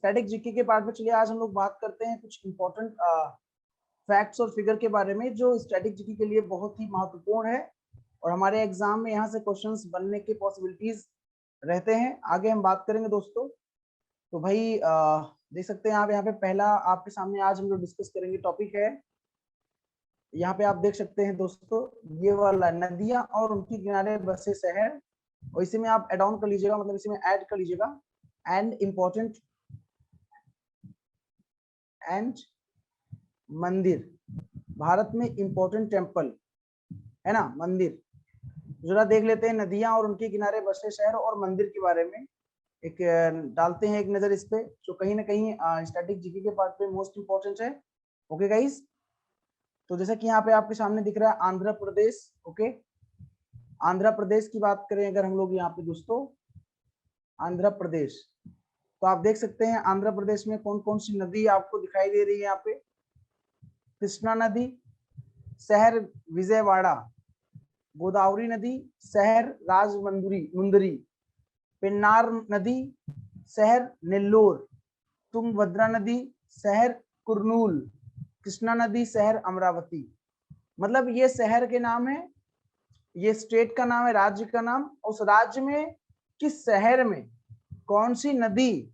Static GK के part में चलिए आज हम लोग बात करते हैं कुछ इंपॉर्टेंट फैक्ट्स और फिगर के बारे में जो स्टैटिक जीके के लिए बहुत ही महत्वपूर्ण है और हमारे एग्जाम में यहाँ से क्वेश्चंस बनने के पॉसिबिलिटीज रहते हैं। आगे हम बात करेंगे दोस्तों। तो भाई देख सकते हैं आप यहाँ पे पहला आपके सामने आज हम लोग डिस्कस करेंगे टॉपिक है, यहाँ पे आप देख सकते हैं दोस्तों ये वाला नदियां और उनके किनारे बसे शहर, और इसी में आप एड ऑन कर लीजिएगा, मतलब इसी में ऐड कर लीजिएगा एंड इम्पोर्टेंट एंड मंदिर, भारत में इंपॉर्टेंट टेम्पल है ना मंदिर। जरा देख लेते हैं नदियां और उनके किनारे बसे शहर और मंदिर के बारे में एक डालते हैं एक नजर इस पे, जो कहीं ना कहीं स्टैटिक जीके के पार्ट पे मोस्ट इंपॉर्टेंट है। ओके गाइस, तो जैसा कि यहाँ पे आपके सामने दिख रहा है आंध्र प्रदेश। ओके, आंध्र प्रदेश की बात करें अगर हम लोग यहाँ पे दोस्तों, आंध्र प्रदेश, तो आप देख सकते हैं आंध्र प्रदेश में कौन कौन सी नदी आपको दिखाई दे रही है। यहाँ पे कृष्णा नदी, शहर विजयवाड़ा, गोदावरी नदी, शहर राजमुंदरी, पेन्नार नदी, शहर नेल्लोर, तुंगभद्रा नदी, शहर कुरनूल, कृष्णा नदी, शहर अमरावती। मतलब ये शहर के नाम है, ये स्टेट का नाम है, राज्य का नाम, उस राज्य में किस शहर में कौन सी नदी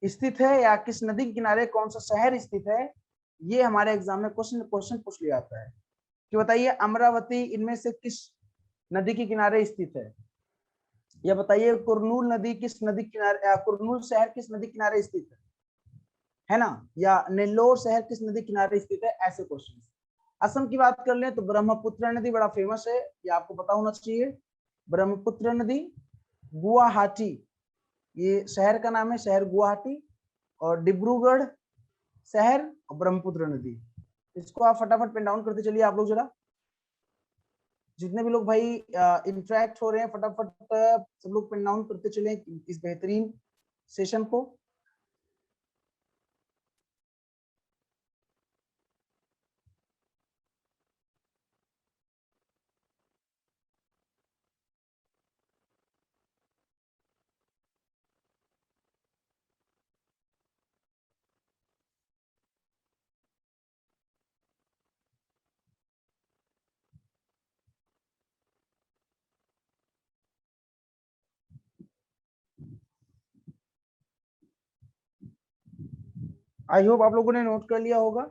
स्थित है या किस नदी के किनारे कौन सा शहर स्थित है, ये हमारे एग्जाम में क्वेश्चन पूछ लिया जाता है कि बताइए अमरावती इनमें से किस नदी के किनारे स्थित है, या बताइए कुरनूल नदी किस नदी किनारे, कुरनूल शहर किस नदी किनारे स्थित है ना, या नेल्लोर शहर किस नदी किनारे स्थित है, ऐसे क्वेश्चन। असम की बात कर लें तो ब्रह्मपुत्र नदी बड़ा फेमस है, ये आपको पता होना चाहिए। ब्रह्मपुत्र नदी, गुवाहाटी ये शहर का नाम है, शहर गुवाहाटी, और डिब्रूगढ़ शहर और ब्रह्मपुत्र नदी। इसको आप फटाफट पेन डाउन करते चलिए आप लोग, जरा जितने भी लोग भाई इंटरेक्ट हो रहे हैं फटाफट सब लोग पेन डाउन करते चले इस बेहतरीन सेशन को। आई होप आप लोगों ने नोट कर लिया होगा।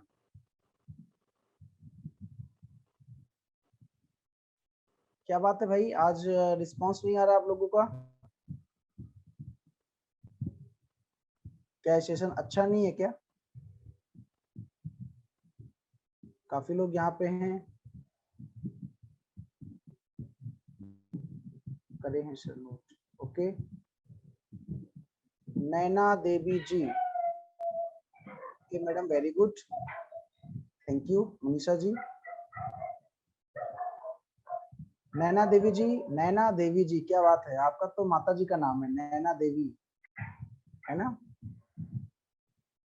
क्या बात है भाई, आज रिस्पांस नहीं आ रहा आप लोगों का, क्या सेशन अच्छा नहीं है क्या? काफी लोग यहाँ पे हैं, करे हैं sir note. Okay, Naina Devi ji, okay madam, very good, thank you. Manisha ji, Naina Devi ji, Naina Devi ji, क्या बात है, आपका तो माता जी का नाम है नैना देवी, है ना?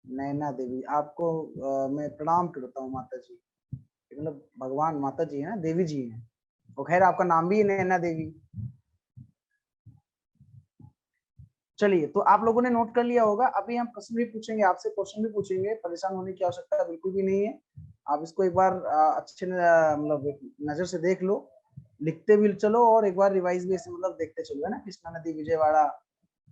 नैना देवी, आपको मैं प्रणाम करता हूँ माता जी, मतलब भगवान माता जी है ना, देवी जी है, और खैर आपका नाम भी है नैना देवी। चलिए, तो आप लोगों ने नोट कर लिया होगा। अभी हम प्रश्न भी पूछेंगे आपसे, क्वेश्चन भी पूछेंगे, परेशान होने की आवश्यकता बिल्कुल भी नहीं है। आप इसको एक बार अच्छे मतलब नजर से देख लो, लिखते भी चलो और एक बार रिवाइज भी ऐसे मतलब देखते चलो, है ना। कृष्णा नदी विजयवाड़ा,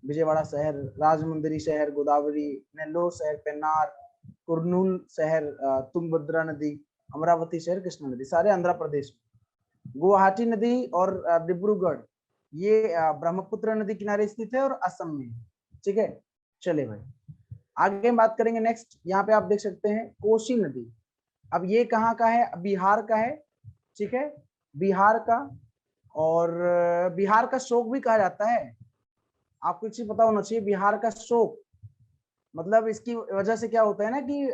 विजयवाड़ा शहर राजमुंदरी शहर गोदावरी, नेल्लोर शहर पेन्नार, कुरनूल शहर तुंगभद्रा नदी, अमरावती शहर कृष्णा नदी, सारे आंध्र प्रदेश। गुवाहाटी नदी और डिब्रूगढ़ ये ब्रह्मपुत्र नदी किनारे स्थित है और असम में, ठीक है। चले भाई आगे हम बात करेंगे नेक्स्ट। यहाँ पे आप देख सकते हैं कोसी नदी, अब ये कहाँ का है, बिहार का है, ठीक है, बिहार का, और बिहार का शोक भी कहा जाता है। आपको एक चीज पता होना चाहिए, बिहार का शोक मतलब इसकी वजह से क्या होता है ना कि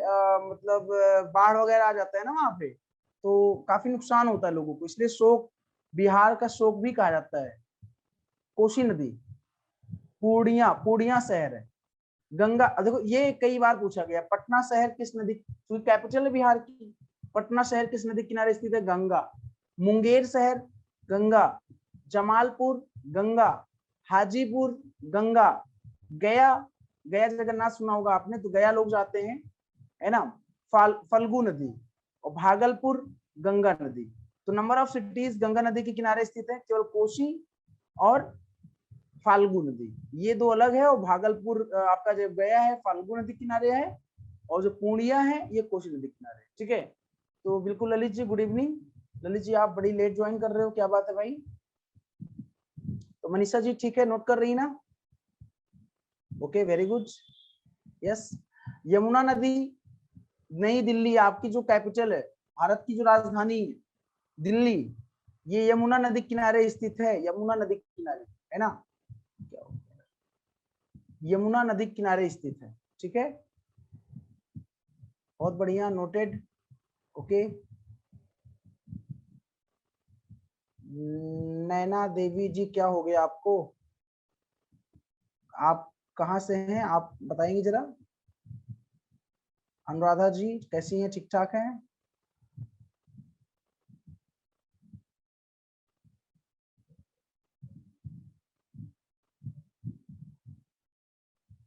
मतलब बाढ़ वगैरह आ जाता है ना वहां पे, तो काफी नुकसान होता है लोगों को, इसलिए शोक, बिहार का शोक भी कहा जाता है। कोसी नदी, पूर्णिया, पूर्णिया शहर है, गंगा, देखो ये कई बार पूछा गया, पटना शहर किस नदी, क्योंकि कैपिटल है बिहार की, पटना शहर किस नदी किनारे स्थित है, गंगा। मुंगेर शहर गंगा, जमालपुर गंगा, हाजीपुर गंगा, गया गया जगन्नाथ सुना होगा आपने, तो गया लोग जाते हैं, है ना, फल्गु नदी, और भागलपुर गंगा नदी। तो नंबर ऑफ सिटीज गंगा नदी के किनारे स्थित है, केवल कोसी और फाल्गु नदी, ये दो अलग है, और भागलपुर आपका जो गया है फाल्गु नदी किनारे है, और जो पूर्णिया है ये कोसी नदी किनारे। ठीक है, तो बिल्कुल ललित जी, गुड इवनिंग। ललित जी आप बड़ी लेट ज्वाइन कर रहे हो, क्या बात है भाई? तो मनीषा जी ठीक है, नोट कर रही ना? Okay, very good, yes. Yamuna नदी, नई दिल्ली आपकी जो कैपिटल है, भारत की जो राजधानी है दिल्ली, ये यमुना नदी किनारे स्थित है, यमुना नदी किनारे, है ना, यमुना नदी किनारे स्थित है। ठीक है, बहुत बढ़िया, नोटेड। ओके, नैना देवी जी क्या हो गया आपको? आप कहाँ से हैं, आप बताएंगे जरा? अनुराधा जी कैसी हैं, ठीक ठाक हैं?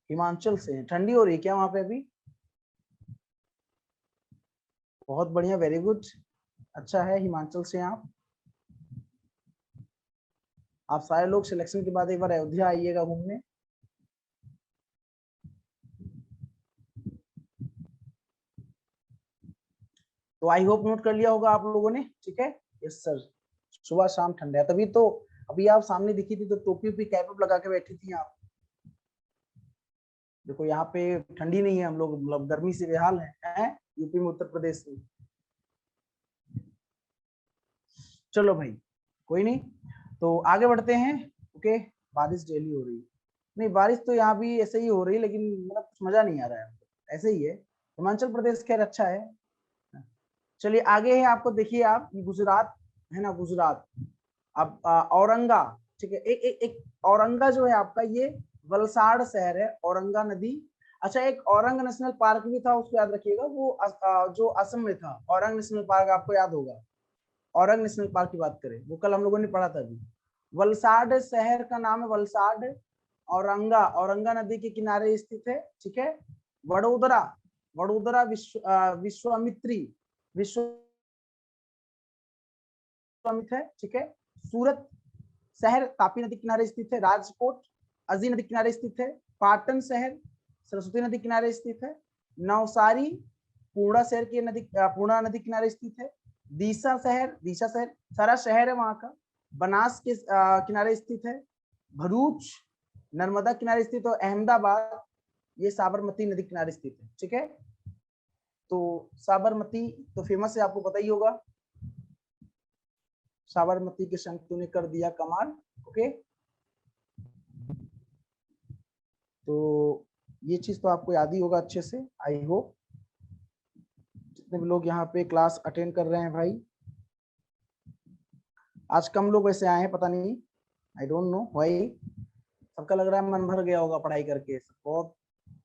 हिमाचल से हैं, ठंडी हो रही है क्या वहां पे अभी? बहुत बढ़िया, वेरी गुड, अच्छा है, हिमाचल से आप सारे लोग सिलेक्शन के बाद एक बार अयोध्या आइएगा घूमने। तो आई होप नोट कर लिया होगा आप लोगों ने। ठीक है, यस सर, सुबह शाम ठंडा है, तभी तो अभी आप सामने दिखी थी तो टोपी उपी कैप लगा के बैठी थी आप। देखो यहाँ पे ठंडी नहीं है, हम लोग मतलब गर्मी से बेहाल हैं यूपी में, उत्तर प्रदेश में। चलो भाई, कोई नहीं, तो आगे बढ़ते हैं। ओके, बारिश डेली हो रही है, नहीं बारिश तो यहाँ भी ऐसे ही हो रही है, लेकिन मतलब कुछ मजा नहीं आ रहा है, ऐसे ही है। हिमाचल प्रदेश खैर अच्छा है। चलिए आगे है, आपको देखिए आप, गुजरात है ना, गुजरात। अब औरंगा, ठीक है, एक एक एक औरंगा जो है आपका, ये वलसाड़ शहर है, औरंगा नदी। अच्छा, एक औरंग नेशनल पार्क भी था, उसको याद रखिएगा, वो जो असम में था, औरंग नेशनल पार्क आपको याद होगा। औरंग नेशनल पार्क की बात करें, वो कल हम लोगों ने पढ़ा था अभी। वलसाड शहर का नाम है वलसाड, औरंगा, औरंगा नदी के किनारे स्थित है। ठीक है, वडोदरा, वडोदरा विश्वामित्री, विश्वामित्र है। ठीक है, सूरत शहर तापी नदी किनारे स्थित है। राजकोट अजी नदी किनारे स्थित है। पाटन शहर सरस्वती नदी किनारे स्थित है। नवसारी पूर्णा शहर की नदी, पूर्णा नदी किनारे स्थित है। दीसा शहर, दीसा शहर सारा शहर है वहां का, बनास के किनारे स्थित है। भरूच नर्मदा किनारे स्थित है। अहमदाबाद ये साबरमती नदी किनारे स्थित है। ठीक है, तो साबरमती तो फेमस है, आपको पता ही होगा, साबरमती के संग तूने कर दिया कमाल। ओके, तो ये चीज तो आपको याद ही होगा अच्छे से, आई होप। जितने भी लोग यहाँ पे क्लास अटेंड कर रहे हैं भाई, आज कम लोग वैसे आए हैं, पता नहीं, आई डोंट नो व्हाई। सबका लग रहा है मन भर गया होगा पढ़ाई करके, बहुत।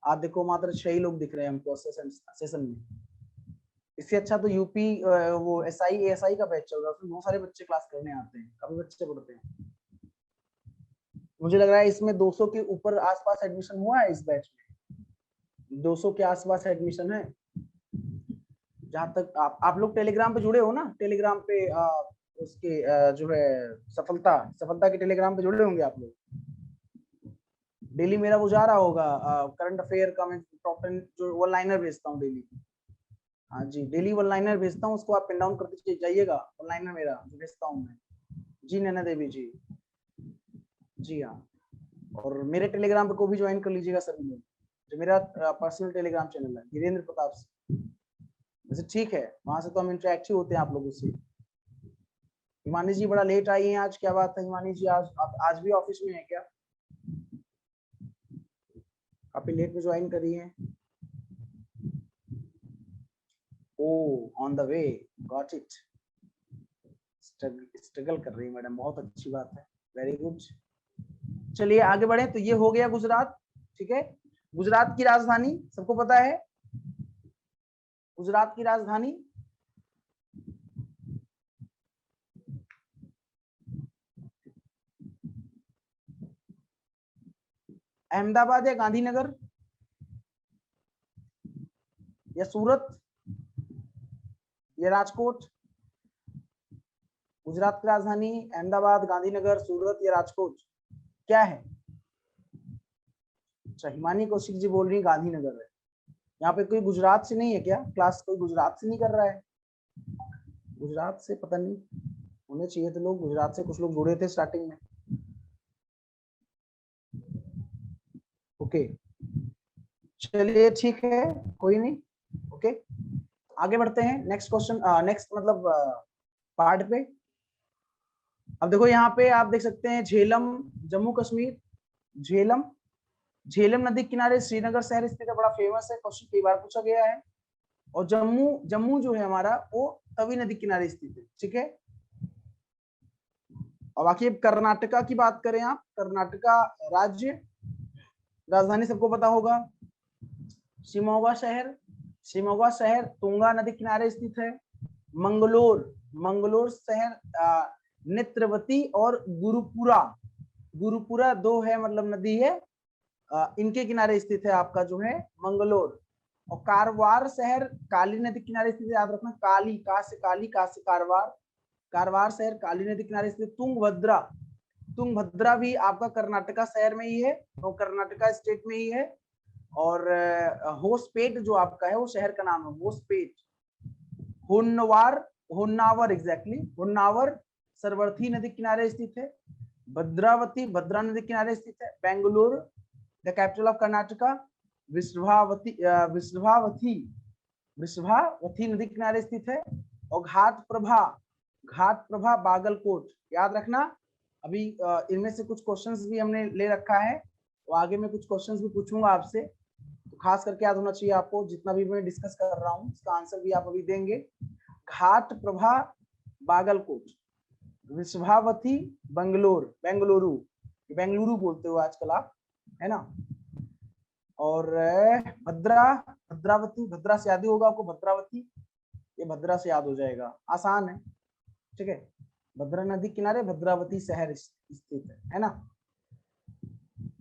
आज देखो मात्र 6 ही लोग दिख रहे हैं हमको सेशन में। इससे अच्छा तो यूपी वो एसआई का बैच चल रहा है, उसमें बहुत सारे बच्चे क्लास करने आते हैं, काफी बच्चे पढ़ते हैं। मुझे लग रहा है इसमें 200 के ऊपर आसपास एडमिशन हुआ है इस बैच में, 200 के आसपास एडमिशन है। जहां तक आप लोग टेलीग्राम पे जुड़े हो ना, टेलीग्राम पे उसके जो है सफलता सफलता के टेलीग्राम पे जुड़े होंगे आप लोग। डेली मेरा वो जा रहा होगा, करंट अफेयर का मैं टॉप 10 जो वन लाइनर भेजता हूँ डेली। हाँ जी, डेली वन लाइनर भेजता हूँ, उसको आप पिन डाउन करके जाइएगा, वन लाइनर मेरा जो भेजता हूँ मैं। जी नैना देवी जी, जी हाँ। और मेरे टेलीग्राम पे को भी ज्वाइन कर लीजिएगा सभी लोग, जो मेरा पर्सनल टेलीग्राम चैनल है वीरेंद्र प्रताप से। वैसे ठीक है, वहां से तो हम इंटरेक्टिव होते हैं आप लोगों से। हिमानी जी बड़ा लेट आई हैं आज, क्या बात है हिमानी जी, आज भी ऑफिस में है क्या? काफी लेट में ज्वाइन करी है। Oh, on the way, got it, struggle कर रही है मैडम, बहुत अच्छी बात है, वेरी गुड। चलिए आगे बढ़े, तो ये हो गया गुजरात। ठीक है, गुजरात की राजधानी सबको पता है, गुजरात की राजधानी अहमदाबाद या गांधीनगर? या सूरत या राजकोट? गुजरात की राजधानी अहमदाबाद, गांधीनगर, सूरत या राजकोट क्या है? अच्छा, हिमानी कौशिक जी बोल रही है गांधीनगर है। यहाँ पे कोई गुजरात से नहीं है क्या? क्लास कोई गुजरात से नहीं कर रहा है? गुजरात से पता नहीं, होने चाहिए तो लोग गुजरात से, कुछ लोग जुड़े थे स्टार्टिंग में। ओके, चलिए ठीक है, कोई नहीं। ओके, आगे बढ़ते हैं नेक्स्ट क्वेश्चन, नेक्स्ट मतलब पार्ट पे। अब देखो यहाँ पे आप देख सकते हैं झेलम, जम्मू कश्मीर, झेलम, झेलम नदी किनारे श्रीनगर शहर स्थित है, बड़ा फेमस है, क्वेश्चन कई बार पूछा गया है। और जम्मू, जम्मू जो है हमारा वो तवी नदी किनारे स्थित है, ठीक है। और बाकी कर्नाटका की बात करें आप, कर्नाटका राज्य, राजधानी सबको पता होगा शिमोगा शहर, शिमोगा शहर तुंगा नदी किनारे स्थित है। मंगलोर, मंगलोर शहर नेत्रवती और गुरुपुरा, गुरुपुरा दो है मतलब नदी है, इनके किनारे स्थित है आपका जो है मंगलोर। और कारवार शहर काली नदी किनारे स्थित है, याद रखना, काली, का से काली, का से कारवार, कारवार शहर काली नदी किनारे स्थित। तुंगभद्रा, तुंगभद्रा भी आपका कर्नाटका शहर में ही है, तो कर्नाटका स्टेट में ही है। और होसपेट जो आपका है वो शहर का नाम है, होसपेट। होन्नवार, होन्नावर एग्जैक्टली, होन्नावर सरवर्थी नदी किनारे स्थित है। भद्रावती, भद्रा नदी किनारे स्थित है। Bengaluru the capital of Karnataka, Vishwavati, Vishwavati, Vishwavati नदी किनारे स्थित है। और घाट प्रभा, घाट प्रभा बागलकोट, याद रखना। अभी इनमें से कुछ क्वेश्चंस भी हमने ले रखा है, तो आगे में कुछ क्वेश्चंस भी पूछूंगा आपसे, तो खास करके याद होना चाहिए आपको, जितना भी मैं डिस्कस कर रहा हूँ इसका आंसर भी आप अभी देंगे। घाट प्रभा बागलकोट, विश्वावती बंगलोर, बेंगलुरु, बेंगलुरु बोलते हो आजकल आप, है ना। और भद्रा, भद्रावती, भद्रा से याद ही होगा आपको, भद्रावती, ये भद्रा से याद हो जाएगा, आसान है, ठीक है। भद्रा नदी किनारे भद्रावती शहर स्थित है ना।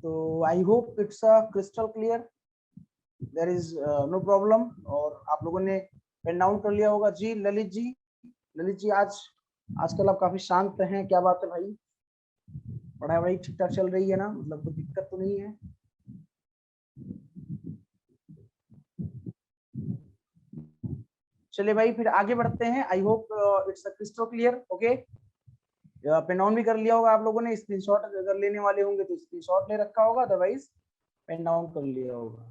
तो I hope it's a crystal clear, there is no problem. और आप लोगों ने पेन डाउन कर लिया होगा। जी ललित जी, ललित जी आज आजकल आप काफी शांत हैं, क्या बात है भाई? पढ़ाई वढ़ाई ठीक ठाक चल रही है ना, मतलब कोई दिक्कत तो नहीं है? चलिए भाई फिर आगे बढ़ते हैं। I hope it's crystal clear. Okay, pen down भी कर लिया होगा आप लोगों ने, स्क्रीनशॉट अगर लेने वाले होंगे तो स्क्रीनशॉट ले रखा होगा, अदरवाइज पेन डाउन कर लिया होगा।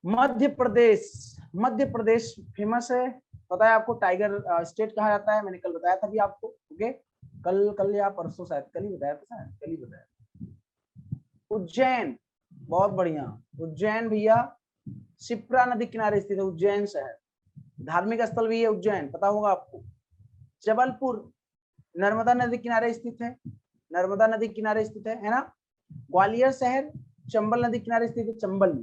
मध्य प्रदेश, मध्य प्रदेश फेमस है, पता है आपको, टाइगर स्टेट कहा जाता है, मैंने कल बताया था भी आपको। ओके, कल या परसों, शायद कल ही बताया था, शायद कल ही बताया। उज्जैन, बहुत बढ़िया, उज्जैन भैया शिप्रा नदी किनारे स्थित है उज्जैन शहर, धार्मिक स्थल भी है उज्जैन, पता होगा आपको। जबलपुर नर्मदा नदी किनारे स्थित है, नर्मदा नदी किनारे स्थित है ना। ग्वालियर शहर चंबल नदी किनारे स्थित है, चंबल।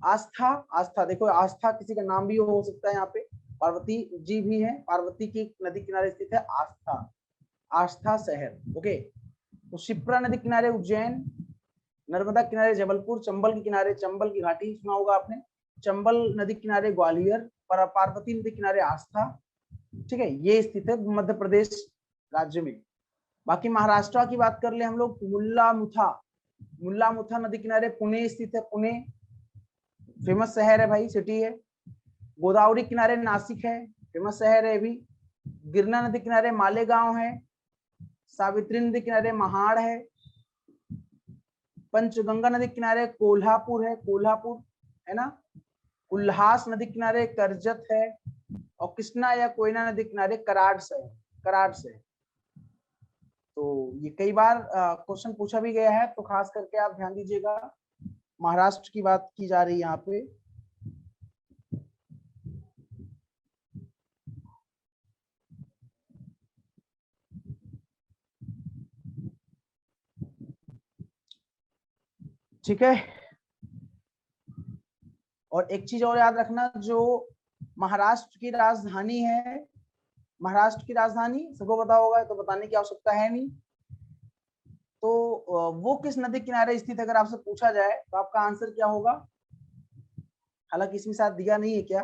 आस्था, आस्था देखो, आस्था किसी का नाम भी हो सकता है, यहाँ पे पार्वती जी भी है, पार्वती की नदी किनारे स्थित है आस्था, आस्था शहर। ओके, तो शिप्रा नदी किनारे उज्जैन, नर्मदा किनारे जबलपुर, चंबल के किनारे चंबल की घाटी सुना होगा आपने, चंबल नदी किनारे ग्वालियर, पार्वती नदी किनारे आस्था, ठीक है, ये स्थित है मध्य प्रदेश राज्य में। बाकी महाराष्ट्र की बात कर ले हम लोग, मुल्ला मुथा, मुल्ला मुथा नदी किनारे पुणे स्थित है, पुणे फेमस शहर है भाई, सिटी है। गोदावरी किनारे नासिक है, फेमस शहर है भी। गिरना नदी किनारे मालेगांव है। सावित्री नदी किनारे महाड़ है। पंचगंगा नदी किनारे कोल्हापुर है, कोल्हापुर है ना। उल्हास नदी किनारे करजत है। और कृष्णा या कोयना नदी किनारे कराड़ से है, कराड़ से। तो ये कई बार क्वेश्चन पूछा भी गया है, तो खास करके आप ध्यान दीजिएगा, महाराष्ट्र की बात की जा रही है यहाँ पे। ठीक है, और एक चीज और याद रखना, जो महाराष्ट्र की राजधानी है, महाराष्ट्र की राजधानी सबको पता होगा, तो बताने की आवश्यकता है नहीं। तो वो किस नदी किनारे स्थित है, अगर आपसे पूछा जाए तो आपका आंसर क्या होगा? हालांकि इसमें साथ दिया नहीं है क्या,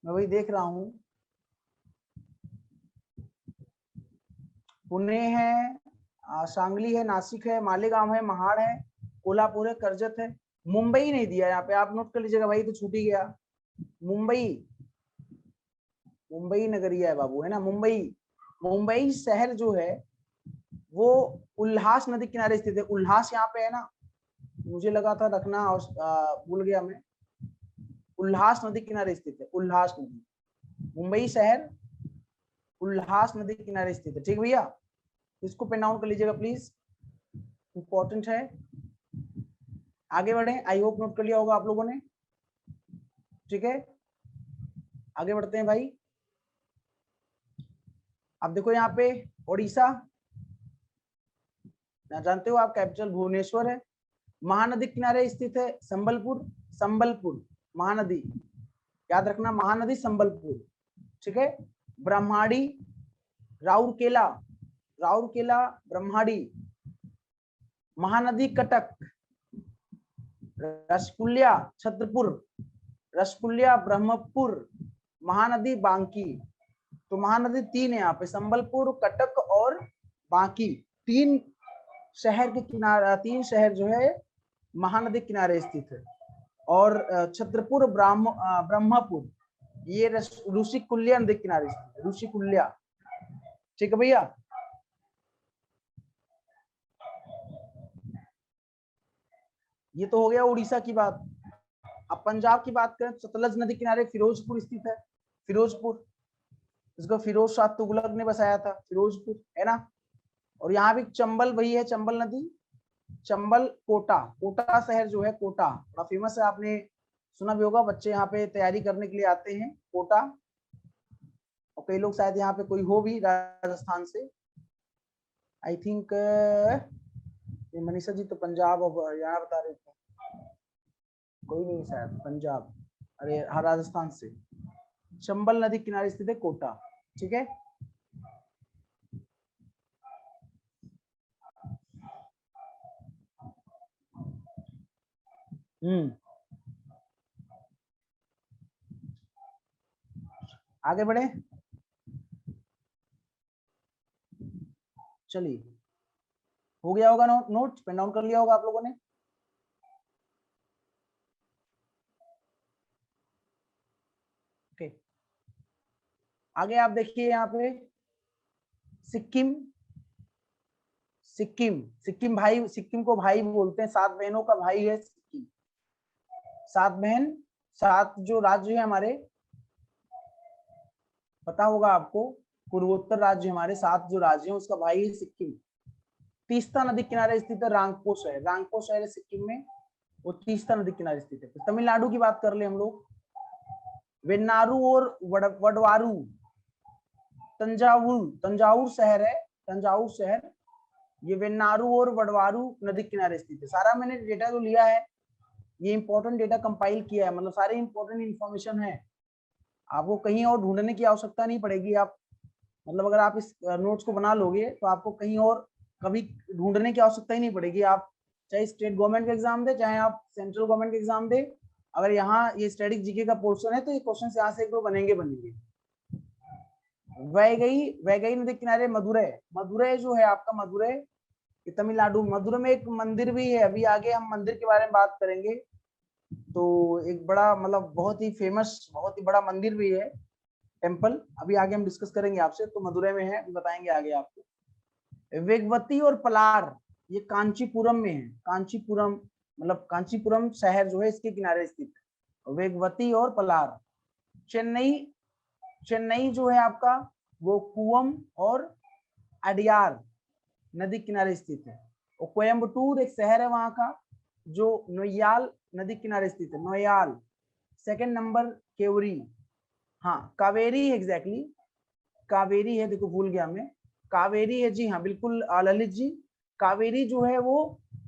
मैं वही देख रहा हूँ। पुणे है, सांगली है, नासिक है, मालेगांव है, महाड़ है, कोल्हापुर है, कर्जत है। मुंबई नहीं दिया यहाँ पे, आप नोट कर लीजिएगा भाई, तो छूट ही गया। मुंबई, मुंबई नगरिया है बाबू, है ना। मुंबई, मुंबई शहर जो है वो उल्हास नदी किनारे स्थित है। उल्हास यहाँ पे है ना, मुझे लगा था रखना और भूल गया मैं। उल्हास नदी किनारे स्थित है, उल्हास नदी। मुंबई शहर उल्हास नदी किनारे स्थित है। ठीक भैया, इसको पेन डाउन कर लीजिएगा प्लीज, इंपॉर्टेंट है। आगे बढ़े, आई होप नोट कर लिया होगा आप लोगों ने। ठीक है, आगे बढ़ते हैं भाई। अब देखो यहाँ पे ओडिशा, जानते हो आप, कैपिटल भुवनेश्वर है। महानदी किनारे स्थित है संबलपुर, संबलपुर महानदी, याद रखना, महानदी संबलपुर। ठीक है, ब्रह्माड़ी, राउरकेला, राउरकेला ब्रह्माड़ी, महानदी कटक, रसकुल्या छतरपुर, रसकुल्या ब्रह्मपुर, महानदी बांकी। तो महानदी तीन है यहाँ पे, संबलपुर, कटक और बांकी। तीन शहर के किनारे, तीन शहर जो है महानदी किनारे स्थित है। और छतरपुर ब्रह्मपुर ये ऋषिकुल्या नदी किनारे स्थित है, ऋषिकुल्या। ठीक है भैया, ये तो हो गया उड़ीसा की बात। अब पंजाब की बात करें, सतलज नदी किनारे फिरोजपुर स्थित है, फिरोजपुर, इसको फिरोज शाह तुगलक ने बसाया था, फिरोजपुर, है ना। और यहाँ भी चंबल वही है, चंबल नदी, चंबल, कोटा, कोटा शहर जो है, कोटा बड़ा फेमस है, आपने सुना भी होगा, बच्चे यहाँ पे तैयारी करने के लिए आते हैं, कोटा। और कई लोग शायद यहाँ पे कोई हो भी राजस्थान से, आई थिंक। मनीषा जी तो पंजाब और हरियाणा बता रहे थे, कोई नहीं शायद पंजाब, अरे हाँ राजस्थान से। चंबल नदी किनारे स्थित है कोटा। ठीक है, आगे बढ़े, चलिए। हो गया होगा नोट पेन डाउन कर लिया होगा आप लोगों ने। ओके, आगे आप देखिए यहाँ पे सिक्किम, सिक्किम, सिक्किम भाई, सिक्किम को भाई बोलते हैं, 7 बहनों का भाई है सिक्किम। 7 बहन, 7 जो राज्य है हमारे, पता होगा आपको, पूर्वोत्तर राज्य हमारे 7 जो राज्य हैं उसका भाई है सिक्किम। तीस्ता नदी किनारे स्थित है रांगपो शहर, रांगपो शहर है सिक्किम में, वो तीस्ता नदी किनारे स्थित है। तमिलनाडु की बात कर ले हम लोग, वेन्नारू और वडवारू, तंजावुर, तंजावुर शहर है, तंजावुर शहर, ये वेन्नारू और वडवारू नदी किनारे स्थित है। सारा मैंने डेटा जो लिया है, ये इंपॉर्टेंट डेटा कंपाइल किया है, मतलब सारे इंपॉर्टेंट इंफॉर्मेशन है, आपको कहीं और ढूंढने की आवश्यकता नहीं पड़ेगी। आप मतलब अगर आप इस नोट्स को बना लोगे तो आपको कहीं और कभी ढूंढने की आवश्यकता ही नहीं पड़ेगी। आप चाहे स्टेट गवर्नमेंट का एग्जाम दे, चाहे आप सेंट्रल गवर्नमेंट का एग्जाम दे, अगर यहाँ ये स्टैटिक जीके का पोर्शन है तो ये क्वेश्चन यहाँ से एक दो बनेंगे बनेंगे। वैगई, वैगई नदी किनारे मदुरै, मदुरै जो है आपका, मदुरै तमिलनाडु, मदुरै में एक मंदिर भी है, अभी आगे हम मंदिर के बारे में बात करेंगे। तो एक बड़ा मतलब बहुत ही फेमस, बहुत ही बड़ा मंदिर भी है, टेम्पल, अभी आगे हम डिस्कस करेंगे आपसे। तो मदुरै में है, बताएंगे आगे आपको। वेगवती और पलार ये कांचीपुरम में है, कांचीपुरम मतलब कांचीपुरम शहर जो है इसके किनारे स्थित है, वेगवती और पलार। चेन्नई, चेन्नई जो है आपका वो कुवम और अडियार नदी किनारे स्थित है। और कोयम्बटूर एक शहर है वहां का जो नोयाल नदी किनारे स्थित है, नोयाल। सेकंड नंबर केवरी, हाँ कावेरी एग्जैक्टली, कावेरी है, देखो भूल गया मैं, कावेरी है जी, हाँ बिल्कुल ललित जी, कावेरी जो है वो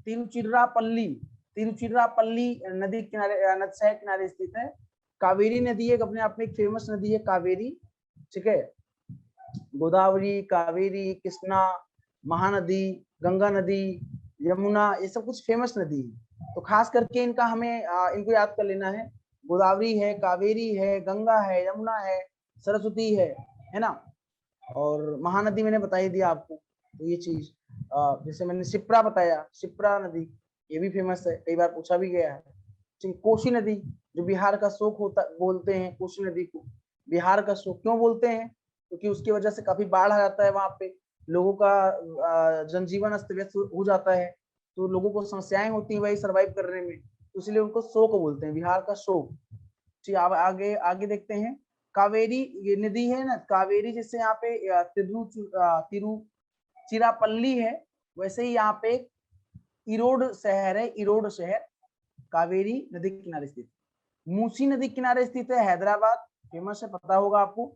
तिरुचिरापल्ली, तिरुचिरापल्ली नदी किनारे, शहर किनारे स्थित है। कावेरी नदी एक अपने आप में एक फेमस नदी है कावेरी। ठीक है, गोदावरी, कावेरी, कृष्णा, महानदी, गंगा नदी, यमुना, ये सब कुछ फेमस नदी है। तो खास करके इनका हमें इनको याद कर लेना है। गोदावरी है, कावेरी है, गंगा है, यमुना है, सरस्वती है ना। और महानदी मैंने बता ही दिया आपको। तो ये चीज जैसे मैंने शिप्रा बताया, शिप्रा नदी ये भी फेमस है, कई बार पूछा भी गया है। ठीक, कोसी नदी जो बिहार का शोक होता बोलते हैं, कोसी नदी को बिहार का शोक क्यों बोलते हैं? क्योंकि उसकी वजह से काफी बाढ़ आ जाता है वहां पे, लोगों का जनजीवन अस्त व्यस्त हो जाता है, तो लोगों को समस्याएं होती है वही सर्वाइव करने में, तो इसलिए उनको शोक बोलते हैं, बिहार का शोक। ठीक, अब आगे आगे देखते हैं। कावेरी ये नदी है ना, कावेरी जैसे यहाँ पे तिरुचिरापल्ली है, वैसे ही यहाँ पे इरोड शहर है, इरोड शहर कावेरी नदी के किनारे स्थित। मूसी नदी किनारे स्थित है हैदराबाद, फेमस है, पता होगा आपको,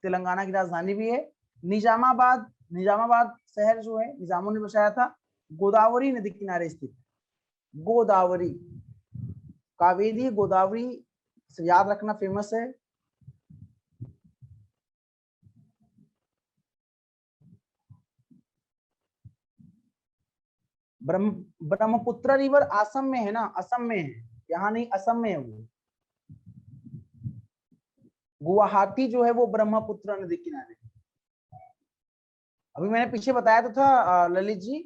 तेलंगाना की राजधानी भी है। निजामाबाद, निजामाबाद शहर जो है निजामों ने बसाया था, गोदावरी नदी किनारे स्थित। गोदावरी, कावेरी गोदावरी याद रखना, फेमस है। ब्रह्मपुत्र रिवर असम में है ना, असम में है, यहाँ नहीं, असम में है वो। गुवाहाटी जो है वो ब्रह्मपुत्र नदी किनारे। अभी मैंने पीछे बताया तो था ललित जी,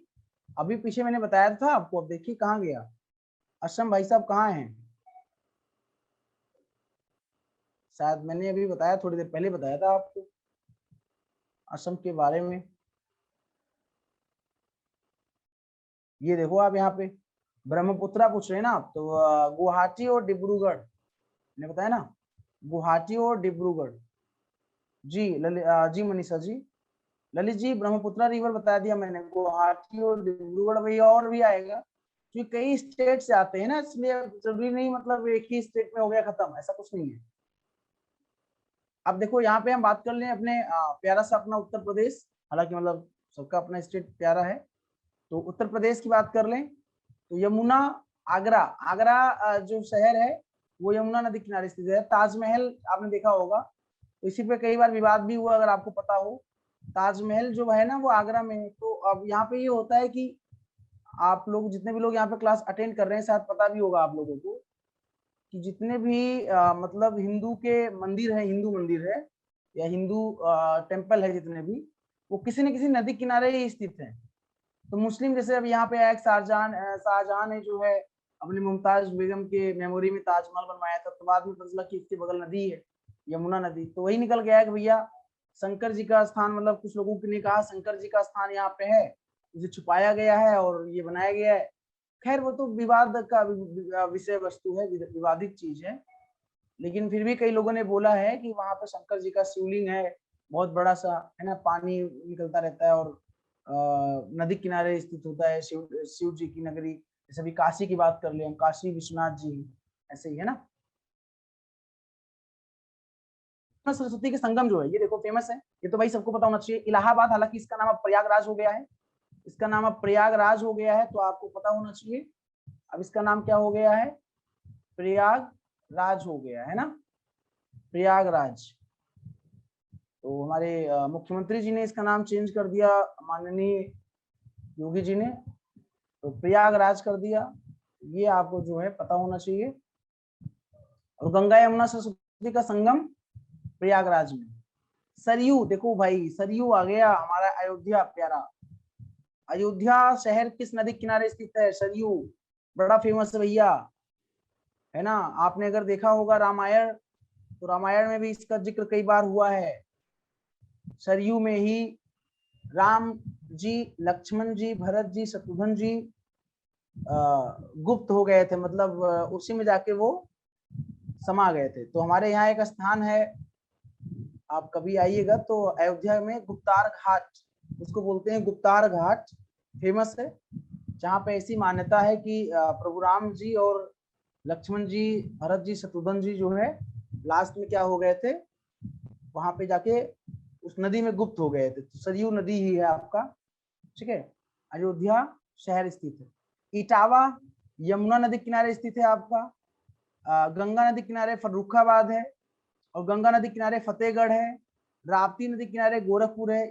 अभी पीछे मैंने बताया था आपको, अब देखिए कहाँ गया असम, भाई साहब कहाँ हैं? शायद मैंने अभी बताया, थोड़ी देर पहले बताया था आपको असम के बारे में। ये देखो आप यहाँ पे ब्रह्मपुत्रा पूछ रहे हैं ना आप, तो गुवाहाटी और डिब्रूगढ़ मैंने बताया ना, गुवाहाटी और डिब्रूगढ़। जी जी मनीषा जी, ललित जी ब्रह्मपुत्रा रिवर बता दिया मैंने, गुवाहाटी और डिब्रूगढ़, वही और भी आएगा क्योंकि कई स्टेट से आते हैं ना, इसलिए जरूरी नहीं मतलब एक ही स्टेट में हो गया खत्म, ऐसा कुछ नहीं है। अब देखो यहाँ पे हम बात कर लें अपने प्यारा सा अपना उत्तर प्रदेश, हालांकि मतलब सबका अपना स्टेट प्यारा है, तो उत्तर प्रदेश की बात कर लें तो यमुना, आगरा, आगरा जो शहर है वो यमुना नदी किनारे स्थित है। ताजमहल आपने देखा होगा, तो इसी पे कई बार विवाद भी हुआ, अगर आपको पता हो। ताजमहल जो है ना वो आगरा में है। तो अब यहाँ पे ये होता है कि आप लोग जितने भी लोग यहाँ पे क्लास अटेंड कर रहे हैं, शायद पता भी होगा आप लोगों को कि जितने भी मतलब हिंदू के मंदिर है, हिंदू मंदिर है या हिंदू टेम्पल है जितने भी, वो किसी न किसी नदी किनारे ही स्थित है। तो मुस्लिम जैसे अब यहाँ पे एक शाहजहां ने जो है अपनी मुमताज बेगम के मेमोरी में ताजमहल बनवाया था, तो बाद में पता चला कि इसके बगल नदी है यमुना नदी, तो वही निकल गया है कि भैया शंकर जी का स्थान, मतलब कुछ लोगों ने कहा शंकर जी का स्थान यहाँ पे है, उसे छुपाया गया है और ये बनाया गया है। खैर वो तो विवाद का विषय वस्तु है, विवादित चीज है, लेकिन फिर भी कई लोगों ने बोला है कि वहां पे शंकर जी का शिवलिंग है, बहुत बड़ा सा है ना, पानी निकलता रहता है और नदी किनारे स्थित होता है, शिव जी की नगरी। जैसे अभी काशी की बात कर ले हम, काशी विश्वनाथ जी ऐसे ही है ना। सरस्वती के संगम जो है ये देखो फेमस है, ये तो भाई सबको पता होना चाहिए, इलाहाबाद, हालांकि इसका नाम अब प्रयागराज हो गया है, इसका नाम अब प्रयागराज हो गया है, तो आपको पता होना चाहिए अब इसका नाम क्या हो गया है, प्रयागराज हो गया है ना, प्रयागराज। तो हमारे मुख्यमंत्री जी ने इसका नाम चेंज कर दिया, माननीय योगी जी ने, तो प्रयागराज कर दिया, ये आपको जो है पता होना चाहिए। और गंगा यमुना सरस्वती का संगम प्रयागराज में। सरयू देखो भाई, सरयू आ गया हमारा अयोध्या प्यारा, अयोध्या शहर किस नदी किनारे स्थित है? सरयू, बड़ा फेमस है भैया, है ना। आपने अगर देखा होगा रामायण, तो रामायण में भी इसका जिक्र कई बार हुआ है। सरयू में ही राम जी, लक्ष्मण जी, भरत जी, शत्रुघ्न जी गुप्त हो गए थे, मतलब उसी में जाके वो समा गए थे। तो हमारे यहाँ एक स्थान है, आप कभी आइएगा तो अयोध्या में गुप्तार घाट, उसको बोलते हैं गुप्तार घाट, फेमस है, जहाँ पे ऐसी मान्यता है कि प्रभु राम जी और लक्ष्मण जी, भरत जी, शत्रुघ्न जी जो है लास्ट में क्या हो गए थे, वहां पे जाके उस नदी में गुप्त हो गए थे। तो सरयू नदी ही है आपका, ठीक है। अयोध्या शहर स्थित है। इटावा यमुना नदी किनारे स्थित है आपका। गंगा नदी किनारे फर्रुखाबाद है, और गंगा नदी किनारे फतेहगढ़ है। राप्ती नदी किनारे गोरखपुर है,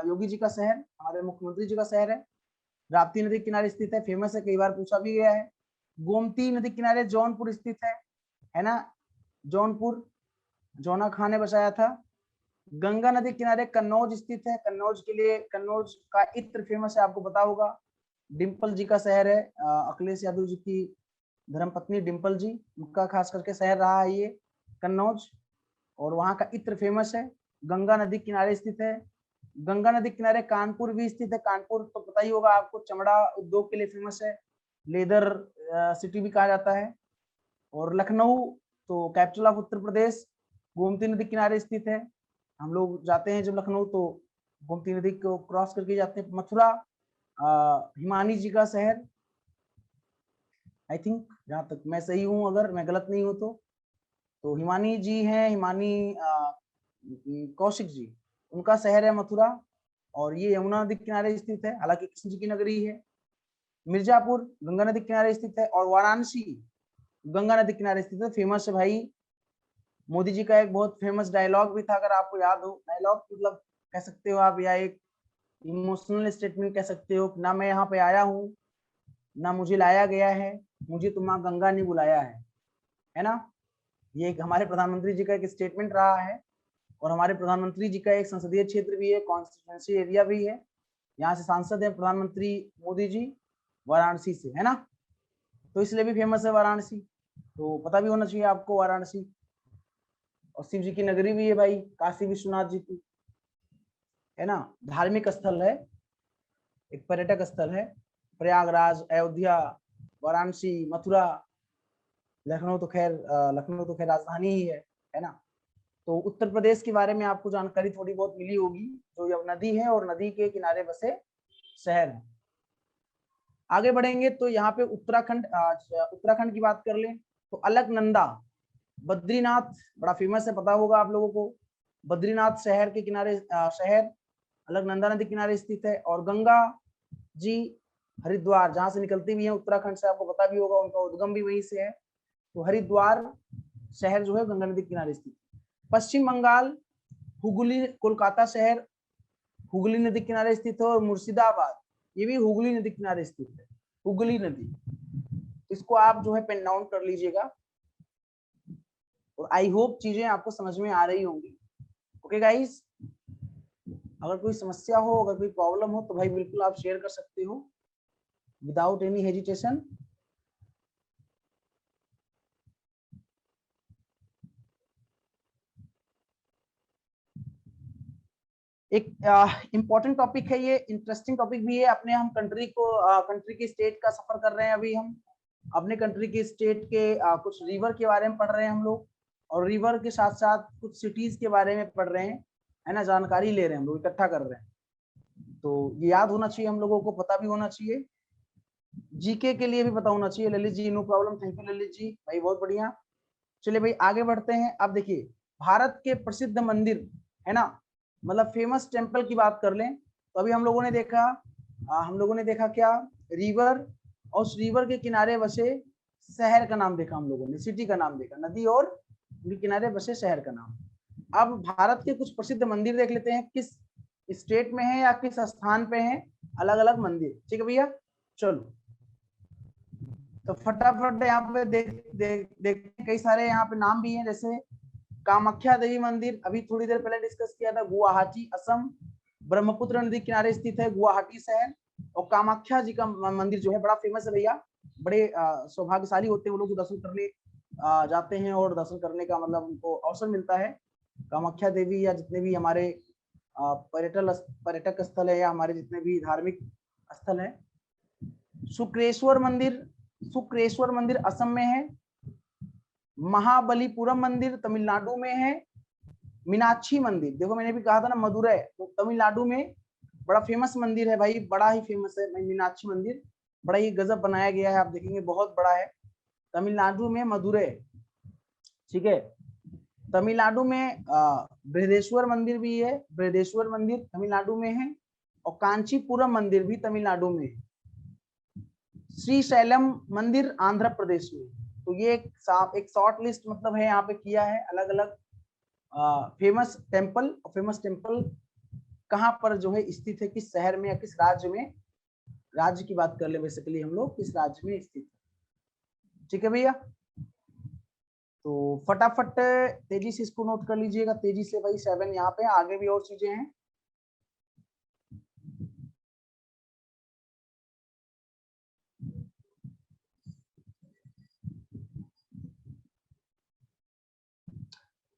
योगी जी का शहर, हमारे मुख्यमंत्री जी का शहर है। राप्ती नदी किनारे स्थित है, फेमस है, कई बार पूछा भी गया है। गोमती नदी किनारे जौनपुर स्थित है ना। जौनपुर, जौना खान ने बसाया था। गंगा नदी किनारे कन्नौज स्थित है। कन्नौज के लिए, कन्नौज का इत्र फेमस है, आपको पता होगा। डिम्पल जी का शहर है, अखिलेश यादव जी की धर्मपत्नी डिम्पल जी, उनका खास करके शहर रहा है ये कन्नौज, और वहां का इत्र फेमस है। गंगा नदी किनारे स्थित है। गंगा नदी किनारे कानपुर भी स्थित है। कानपुर तो पता ही होगा आपको, चमड़ा उद्योग के लिए फेमस है, लेदर सिटी भी कहा जाता है। और लखनऊ तो कैपिटल ऑफ उत्तर प्रदेश, गोमती नदी किनारे स्थित है। हम लोग जाते हैं जब लखनऊ तो गोमती नदी को क्रॉस करके जाते हैं। मथुरा हिमानी जी का शहर, आई थिंक, जहां तक मैं सही हूं, अगर मैं गलत नहीं हूं तो हिमानी जी हैं, हिमानी कौशिक जी, उनका शहर है मथुरा, और ये यमुना नदी किनारे स्थित है, हालांकि कृष्ण जी की नगरी है। मिर्जापुर गंगा नदी किनारे स्थित है, और वाराणसी गंगा नदी किनारे स्थित है, फेमस है भाई। मोदी जी का एक बहुत फेमस डायलॉग भी था, अगर आपको याद हो। डायलॉग मतलब कह सकते हो आप, या एक इमोशनल स्टेटमेंट कह सकते हो। ना मैं यहाँ पे आया हूँ, ना मुझे लाया गया है, मुझे तो माँ गंगा ने बुलाया है ना। ये एक हमारे प्रधानमंत्री जी का एक स्टेटमेंट रहा है, और हमारे प्रधानमंत्री जी का एक संसदीय क्षेत्र भी है, कॉन्स्टिट्यूंसी एरिया भी है। यहाँ से सांसद है प्रधानमंत्री मोदी जी, वाराणसी से, है ना। तो इसलिए भी फेमस है वाराणसी, तो पता भी होना चाहिए आपको वाराणसी। और शिव जी की नगरी भी है भाई, काशी विश्वनाथ जी की, है ना। धार्मिक स्थल है, एक पर्यटक स्थल है। प्रयागराज, अयोध्या, वाराणसी, मथुरा, लखनऊ तो खैर राजधानी ही है ना। तो उत्तर प्रदेश के बारे में आपको जानकारी थोड़ी बहुत मिली होगी, जो यह नदी है और नदी के किनारे बसे शहर है। आगे बढ़ेंगे तो यहाँ पे उत्तराखंड, उत्तराखंड की बात कर लें तो अलकनंदा, बद्रीनाथ बड़ा फेमस है, पता होगा आप लोगों को। बद्रीनाथ शहर के किनारे शहर अलकनंदा नदी किनारे स्थित है। और गंगा जी हरिद्वार जहां से निकलती भी है उत्तराखंड से, आपको पता भी होगा, उनका उद्गम भी वहीं से है। तो हरिद्वार शहर जो है गंगा नदी किनारे स्थित। पश्चिम बंगाल हुगली, कोलकाता शहर हुगली नदी किनारे स्थित है। और मुर्शिदाबाद, ये भी हुगली नदी किनारे स्थित है, हुगली नदी। इसको आप जो है पेन डाउन कर लीजिएगा, और आई होप चीजें आपको समझ में आ रही होंगी। ओके गाइस, अगर कोई समस्या हो, अगर कोई प्रॉब्लम हो, तो भाई बिल्कुल आप शेयर कर सकते हो विदाउट एनी हेजिटेशन। एक इम्पोर्टेंट टॉपिक है ये, इंटरेस्टिंग टॉपिक भी है। अपने हम कंट्री के स्टेट का सफर कर रहे हैं अभी हम। अपने कंट्री के स्टेट के कुछ रिवर के बारे में पढ़ रहे हैं हम लोग, और रिवर के साथ साथ कुछ सिटीज के बारे में पढ़ रहे हैं, है ना। जानकारी ले रहे हैं हम लोग, इकट्ठा कर रहे हैं। तो ये याद होना चाहिए हम लोगों को, पता भी होना चाहिए, जीके के लिए भी पता होना चाहिए। Lalit ji, no problem, thank you Lalit ji, भाई बहुत बढ़िया। चलिए भाई आगे बढ़ते हैं। अब देखिए, भारत के प्रसिद्ध मंदिर, है ना, मतलब फेमस टेम्पल की बात कर लें तो अभी हम लोगों ने देखा क्या, रिवर, और उस रिवर के किनारे बसे शहर का नाम देखा हम लोगों ने, सिटी का नाम देखा, नदी और उनके किनारे बसे शहर का नाम। अब भारत के कुछ प्रसिद्ध मंदिर देख लेते हैं, किस स्टेट में है या किस स्थान पे है, अलग अलग मंदिर। ठीक है भैया, चलो तो फटाफट यहाँ पे देख कई सारे यहाँ पे नाम भी हैं, जैसे कामाख्या देवी मंदिर, अभी थोड़ी देर पहले डिस्कस किया था, गुवाहाटी असम, ब्रह्मपुत्र नदी किनारे स्थित है गुवाहाटी शहर। और कामाख्या जी का मंदिर जो है बड़ा फेमस है भैया। बड़े सौभाग्यशाली होते हैं वो लोग जो दर्शन करने जाते हैं, और दर्शन करने का मतलब उनको अवसर मिलता है। कामाख्या देवी या जितने भी हमारे पर्यटक स्थल है, या हमारे जितने भी धार्मिक स्थल है। शुक्रेश्वर मंदिर असम में है। महाबलीपुरम मंदिर तमिलनाडु में है। मीनाक्षी मंदिर, देखो मैंने भी कहा था ना मदुरै, तो तमिलनाडु में बड़ा फेमस मंदिर है भाई, बड़ा ही फेमस है मीनाक्षी मंदिर, बड़ा ही गजब बनाया गया है, आप देखेंगे बहुत बड़ा है, तमिलनाडु में मदुरै। ठीक है, तमिलनाडु में बृहदेश्वर मंदिर भी है, बृहदेश्वर मंदिर तमिलनाडु में है। और कांचीपुरम मंदिर भी तमिलनाडु में है। श्रीशैलम मंदिर आंध्र प्रदेश में। तो ये एक शॉर्ट लिस्ट मतलब है यहाँ पे किया है, अलग अलग फेमस टेम्पल कहाँ पर जो है स्थित है, किस शहर में या किस राज्य में। राज्य की बात कर ले बेसिकली हम लोग, किस राज्य में स्थित है। ठीक है भैया, तो फटाफट तेजी से इसको नोट कर लीजिएगा, तेजी से भाई। 7 यहाँ पे, आगे भी और चीजें हैं।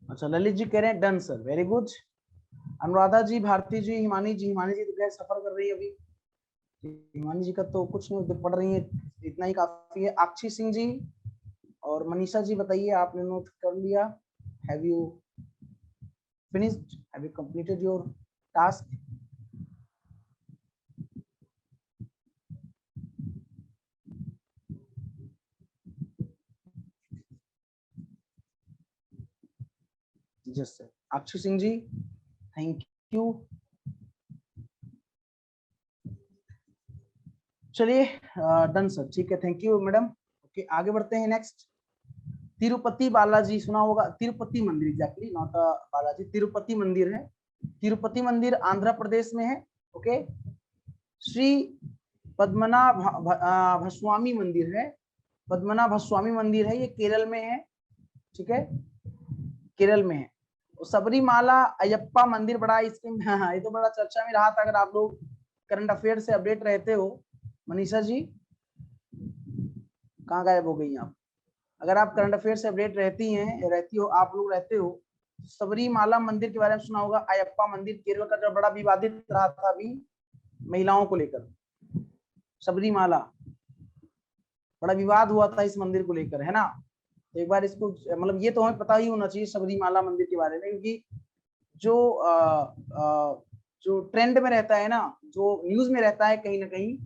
अच्छा, ललित जी कह रहे हैं done sir, very good. Anuradha ji, Bharti ji, Himani ji, Himani ji तो सफर कर रही है अभी। हिमानी जी का तो कुछ नहीं, पढ़ रही है, इतना ही काफी है। अक्षी सिंह जी और मनीषा जी बताइए, आपने नोट कर लिया? Have you finished, have you completed your task? Yes sir, Akshi Singh ji, thank you. चलिए, डन सर, ठीक है, थैंक यू मैडम। ओके, आगे बढ़ते हैं। नेक्स्ट, तिरुपति बालाजी सुना होगा, तिरुपति मंदिर, एग्जैक्टली नॉट बालाजी, तिरुपति मंदिर है। तिरुपति मंदिर आंध्र प्रदेश में है। ओके, श्री पद्मनाभ भस्वामी मंदिर है, पद्मनाभ स्वामी मंदिर है, ये केरल में है। ठीक है, केरल में है। सबरीमाला अयप्पा मंदिर, बड़ा इसके हाँ, ये तो बड़ा चर्चा में रहा था। अगर आप लोग करंट अफेयर से अपडेट रहते हो, मनीषा जी कहाँ गायब हो गई आप? अगर आप करंट अफेयर से अपडेट रहती हो, आप लोग रहते हो, सबरीमाला मंदिर के बारे में सुना होगा। अयप्पा मंदिर केरल का जो बड़ा विवादित रहा था अभी महिलाओं को लेकर, सबरीमाला, बड़ा विवाद हुआ था इस मंदिर को लेकर, है ना? तो एक बार इसको, मतलब ये तो हमें पता ही होना चाहिए सबरीमाला मंदिर के बारे में, क्योंकि जो जो ट्रेंड में रहता है ना, जो न्यूज में रहता है कहीं ना कहीं,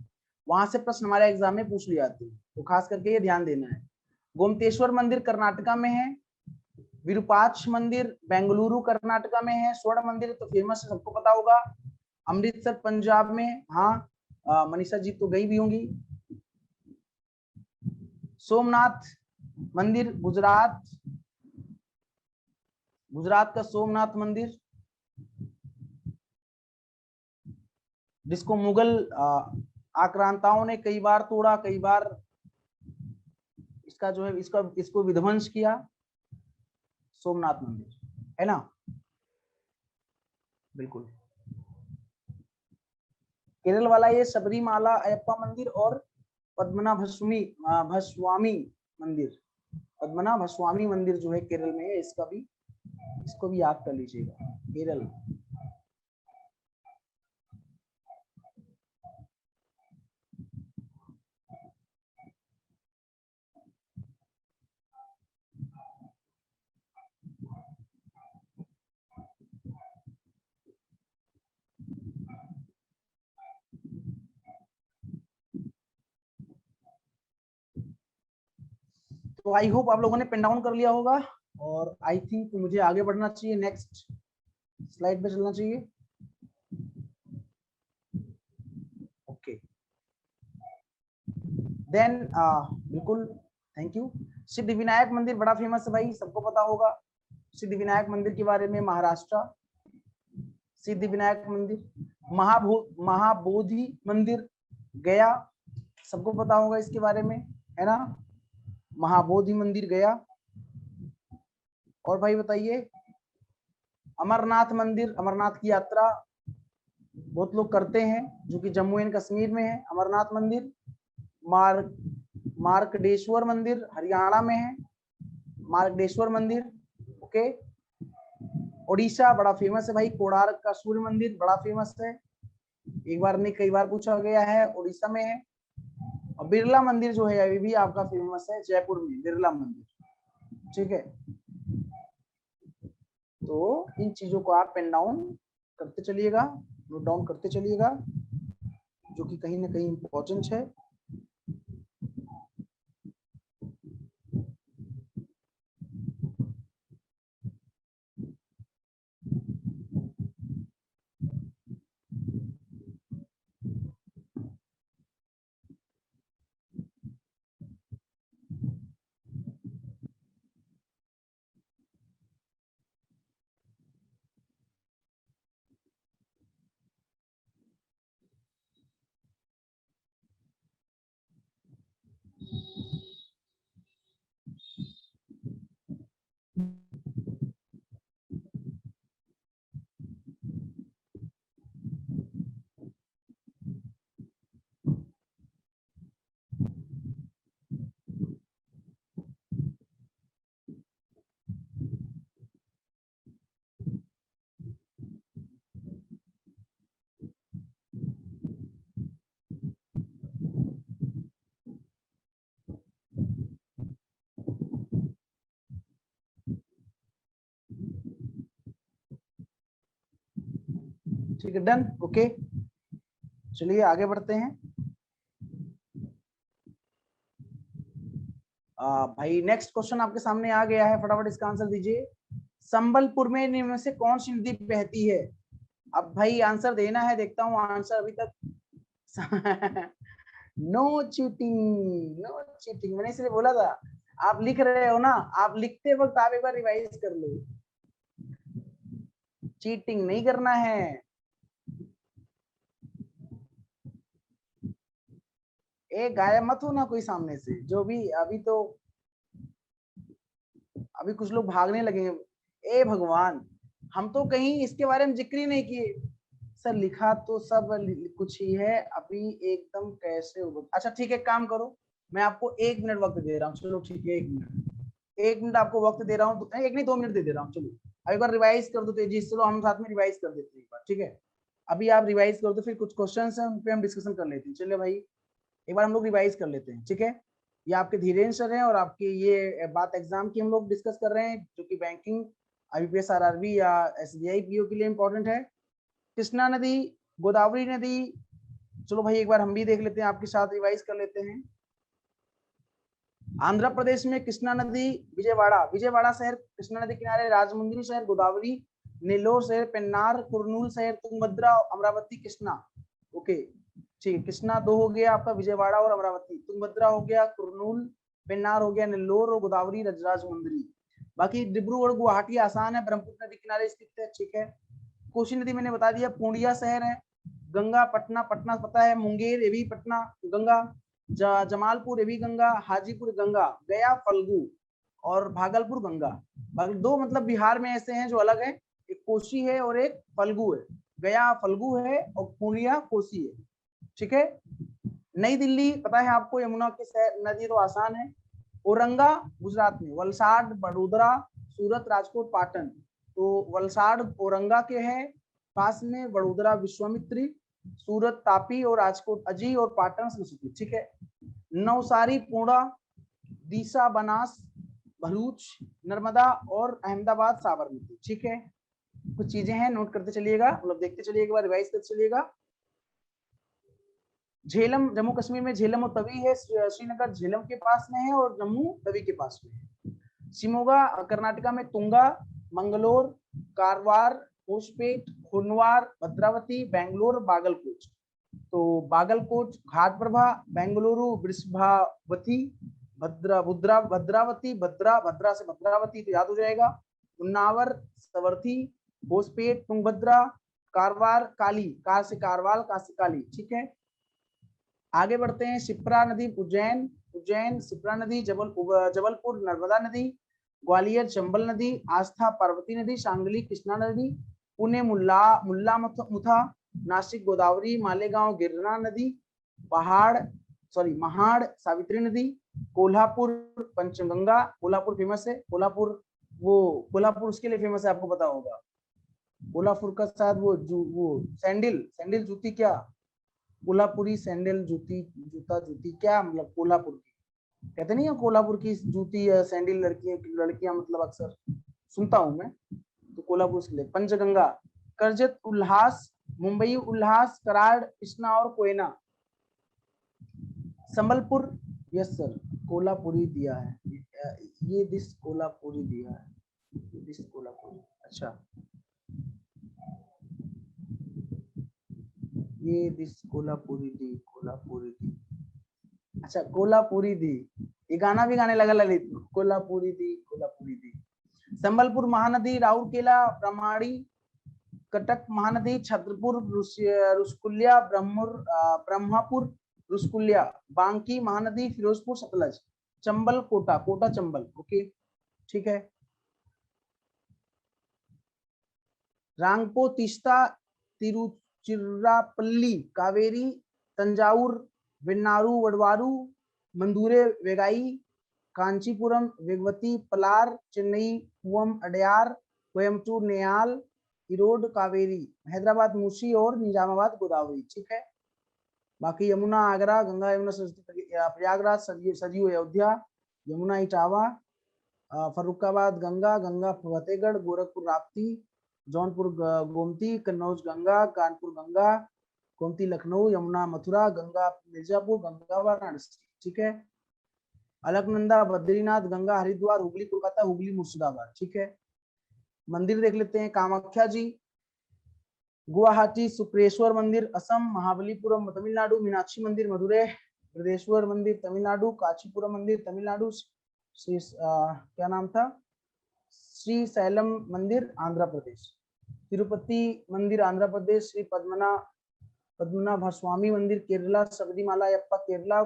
वहां से प्रश्न हमारे एग्जाम में पूछ लिए जाते हैं, तो खास करके ये ध्यान देना है। गोमतेश्वर मंदिर कर्नाटका में है। विरूपाक्ष मंदिर बेंगलुरु कर्नाटका में है। स्वर्ण मंदिर तो फेमस है, सबको पता होगा, अमृतसर पंजाब में। हाँ, मनीषा जी तो गई भी होंगी। सोमनाथ मंदिर गुजरात, गुजरात का सोमनाथ मंदिर, जिसको मुगल आक्रांताओं ने कई बार तोड़ा, कई बार इसका जो है इसको विध्वंस किया, सोमनाथ मंदिर, है ना? बिल्कुल, केरल वाला ये सबरीमाला अयप्पा मंदिर और भस्वामी मंदिर, पद्मनाभस्वामी मंदिर जो है केरल में है, इसको भी याद कर लीजिएगा, केरल। तो आई होप आप लोगों ने पेन डाउन कर लिया होगा, और आई थिंक मुझे आगे बढ़ना चाहिए, नेक्स्ट स्लाइड पे चलना चाहिए। ओके, देन बिल्कुल, थैंक यू। सिद्धि विनायक मंदिर बड़ा फेमस है भाई, सबको पता होगा सिद्धि विनायक मंदिर के बारे में। महाराष्ट्र, सिद्धि विनायक मंदिर। महाबोधि मंदिर गया, सबको पता होगा इसके बारे में, है ना? महाबोधि मंदिर गया। और भाई बताइए, अमरनाथ मंदिर, अमरनाथ की यात्रा बहुत लोग करते हैं, जो कि जम्मू एंड कश्मीर में है। अमरनाथ मंदिर। मार्कंडेश्वर मंदिर हरियाणा में है, मार्कंडेश्वर मंदिर। ओके, उड़ीसा बड़ा फेमस है भाई, कोणार्क का सूर्य मंदिर बड़ा फेमस है, एक बार नहीं कई बार पूछा गया है, उड़ीसा में है। और बिरला मंदिर जो है अभी भी आपका फेमस है, जयपुर में बिरला मंदिर। ठीक है, तो इन चीजों को आप पेन डाउन करते चलिएगा, नोट डाउन करते चलिएगा, जो कि कहीं ना कहीं इंपॉर्टेंट है। ठीक है, डन, ओके। चलिए आगे बढ़ते हैं। भाई नेक्स्ट क्वेश्चन आपके सामने आ गया है, फटाफट इसका आंसर दीजिए। संबलपुर में निम्न में से कौन सी नदी बहती है? अब भाई आंसर देना है, देखता हूँ आंसर अभी तक। नो चीटिंग, नो चीटिंग, मैंने इसलिए बोला था। आप लिख रहे हो ना, आप लिखते वक्त आप एक बार रिवाइज कर लो, चीटिंग नहीं करना है। एक गायब मत हो ना कोई सामने से, जो भी अभी कुछ लोग भागने लगेंगे। ए भगवान, हम तो कहीं इसके बारे में जिक्र ही नहीं किए। सर लिखा तो सब कुछ ही है, अभी एकदम कैसे हो। अच्छा ठीक है, काम करो, मैं आपको 1 मिनट वक्त दे रहा हूँ। चलो ठीक है, 1 मिनट, 1 मिनट आपको वक्त दे रहा हूँ। एक नहीं 2 मिनट दे रहा हूँ। चलो अब एक बार रिवाइज कर दो तेजी से। चलो हम साथ में रिवाइज कर देते हैं एक बार, ठीक है। अभी आप रिवाइज कर दो, फिर कुछ क्वेश्चन है उन पे हम डिस्कशन कर लेते हैं। चलिए भाई एक बार हम लोग रिवाइज कर लेते हैं, ठीक है। ये आपके धीरेन्द्र सर हैं और आपके ये बात एग्जाम की हम लोग डिस्कस कर रहे हैं, जो कि बैंकिंग, आईपीएस, आरआरबी या एसबीआई पीओ के लिए इंपॉर्टेंट है। कृष्णा नदी, गोदावरी नदी, चलो भाई एक बार हम भी देख लेते हैं, आपके साथ रिवाइज कर लेते हैं। आंध्र प्रदेश में कृष्णा नदी, विजयवाड़ा, विजयवाड़ा शहर कृष्णा नदी किनारे, राजमुंद्री शहर गोदावरी, नेल्लोर शहर पेन्नार, कुरनूल शहर तुंगभद्रा, अमरावती कृष्णा। ओके ठीक है, कृष्णा 2 हो गया आपका, विजयवाड़ा और अमरावती, तुंगभद्रा हो गया, कुरनूल, पेन्नार हो गया, नेल्लोर और गोदावरी राजमुंद्री। बाकी डिब्रूगढ़ गुवाहाटी आसान है, ब्रह्मपुत्र नदी किनारे स्थित है, ठीक है। कोसी नदी मैंने बता दिया, पूर्णिया शहर है। गंगा पटना, पटना पता है, मुंगेर ये भी पटना गंगा, जमालपुर ये भी गंगा, हाजीपुर गंगा, गया फल्गु और भागलपुर गंगा। दो मतलब बिहार में ऐसे हैं जो अलग है, एक कोसी है और एक फल्गु है। गया फल्गु है और पूर्णिया कोसी है, ठीक है। नई दिल्ली पता है आपको, यमुना की नदी तो आसान है। औरंगा गुजरात में, वलसाड बड़ोदरा, सूरत राजकोट पाटन। तो वलसाड औरंगा के है पास में, वडोदरा विश्वामित्री, सूरत तापी और राजकोट अजी और पाटन सरस्वती, ठीक है। नवसारी पूर्णा, डीसा बनास, भरूच नर्मदा और अहमदाबाद साबरमती, ठीक है। कुछ चीजें हैं, नोट करते चलिएगा, मतलब देखते चलिएगा, रिवाइज करते चलिएगा। झेलम जम्मू कश्मीर में झेलम और तवी है, श्रीनगर झेलम के पास में है और जम्मू तवी के पास में है। शिमोगा कर्नाटका में तुंगा, मंगलोर, कारवार, होसपेट, खुनवार, भद्रावती, बेंगलोर, बागलकोट। तो बागलकोट घाट प्रभा, बेंगलुरु वृषभावती, भद्रावती, भद्रा से भद्रावती तो याद हो जाएगा, उन्नावर, सवर्थी, होसपेट, तुंगभद्रा, कारवार, काली, कार से कारवाल, का से काली, ठीक है। आगे बढ़ते हैं, शिप्रा नदी उज्जैन, उज्जैन शिप्रा नदी, जबलपुर नर्मदा नदी, ग्वालियर चंबल नदी, आस्था पार्वती नदी, सांगली कृष्णा नदी, पुणे मुल्ला मुथा, नासिक गोदावरी, मालेगांव गिरना नदी, महाड़ सावित्री नदी, कोल्हापुर पंचगंगा, कोल्हापुर फेमस है, कोल्हापुर उसके लिए फेमस है, आपको पता होगा। कोल्हापुर का साथ वो सैंडल जूती, क्या कोल्हापुरी सैंडल जूती, जूता जूती क्या मतलब, कोल्हापुर की कहते नहीं है, कोल्हापुर की जूती या सैंडल लड़कियां मतलब अक्सर सुनता हूं मैं, तो कोल्हापुर के लिए। पंचगंगा, करजत उल्लास, मुंबई उल्लास, कराड़, कृष्णा और कोयना। संबलपुर, यस सर, कोल्हापुरी दिया है, ये दिस कोल्हापुरी दिया है, दिस कोल्हापुरी, अच्छा ये दिस कोल्हापुरी दी, कोल्हापुरी दी, अच्छा कोल्हापुरी दी, ये गाना भी गाने लगा ललित, कोल्हापुरी दी, कोल्हापुरी दी। संबलपुर महानदी, राउरकेला, ब्रह्माणी, कटक महानदी, छतरपुर, रुस्कुलिया, ब्रह्मपुर, रुस्कुलिया, बांकी महानदी, फिरोजपुर, सतलज, चंबल, कोटा, कोटा चंबल, ओके ठीक है। रांगपो, तीस्ता, तिरुचिरापल्ली, कावेरी, तंजावुर, वेन्नारू, वडवारू, मंदुरे वेगाई, कांचीपुरम, वेगवती, पलार, चेन्नई, कुवम, अडयार, कोयम्बटूर, नेयाल, इरोड, कावेरी, हैदराबाद, मूसी और निजामाबाद, गोदावरी, ठीक है। बाकी यमुना, आगरा, गंगा यमुना सरस्वती, प्रयागराज, सरयू अयोध्या, यमुना इटावा, फर्रुखाबाद, गंगा, गंगा फतेहगढ़, गोरखपुर राप्ती, जौनपुर गोमती, कन्नौज गंगा, कानपुर गंगा, गोमती लखनऊ, यमुना मथुरा, गंगा मिर्जापुर, गंगा वाराणसी। ठीक है। अलकनंदा बद्रीनाथ, गंगा हरिद्वार, हुगली कोलकाता, हुगली मुर्शिदाबाद। ठीक है। मंदिर देख लेते हैं। कामाख्या जी गुवाहाटी, शुक्रेश्वर मंदिर असम, महाबलीपुरम तमिलनाडु, मीनाक्षी मंदिर मदुरै, बृहदेश्वर मंदिर तमिलनाडु, कांचीपुरम मंदिर तमिलनाडु, श्री क्या नाम था, श्री सैलम मंदिर आंध्र प्रदेश, तिरुपति मंदिर आंध्र प्रदेश, श्री पद्मनाभ स्वामी मंदिर केरला, सबरीमाला यप्पा केरला,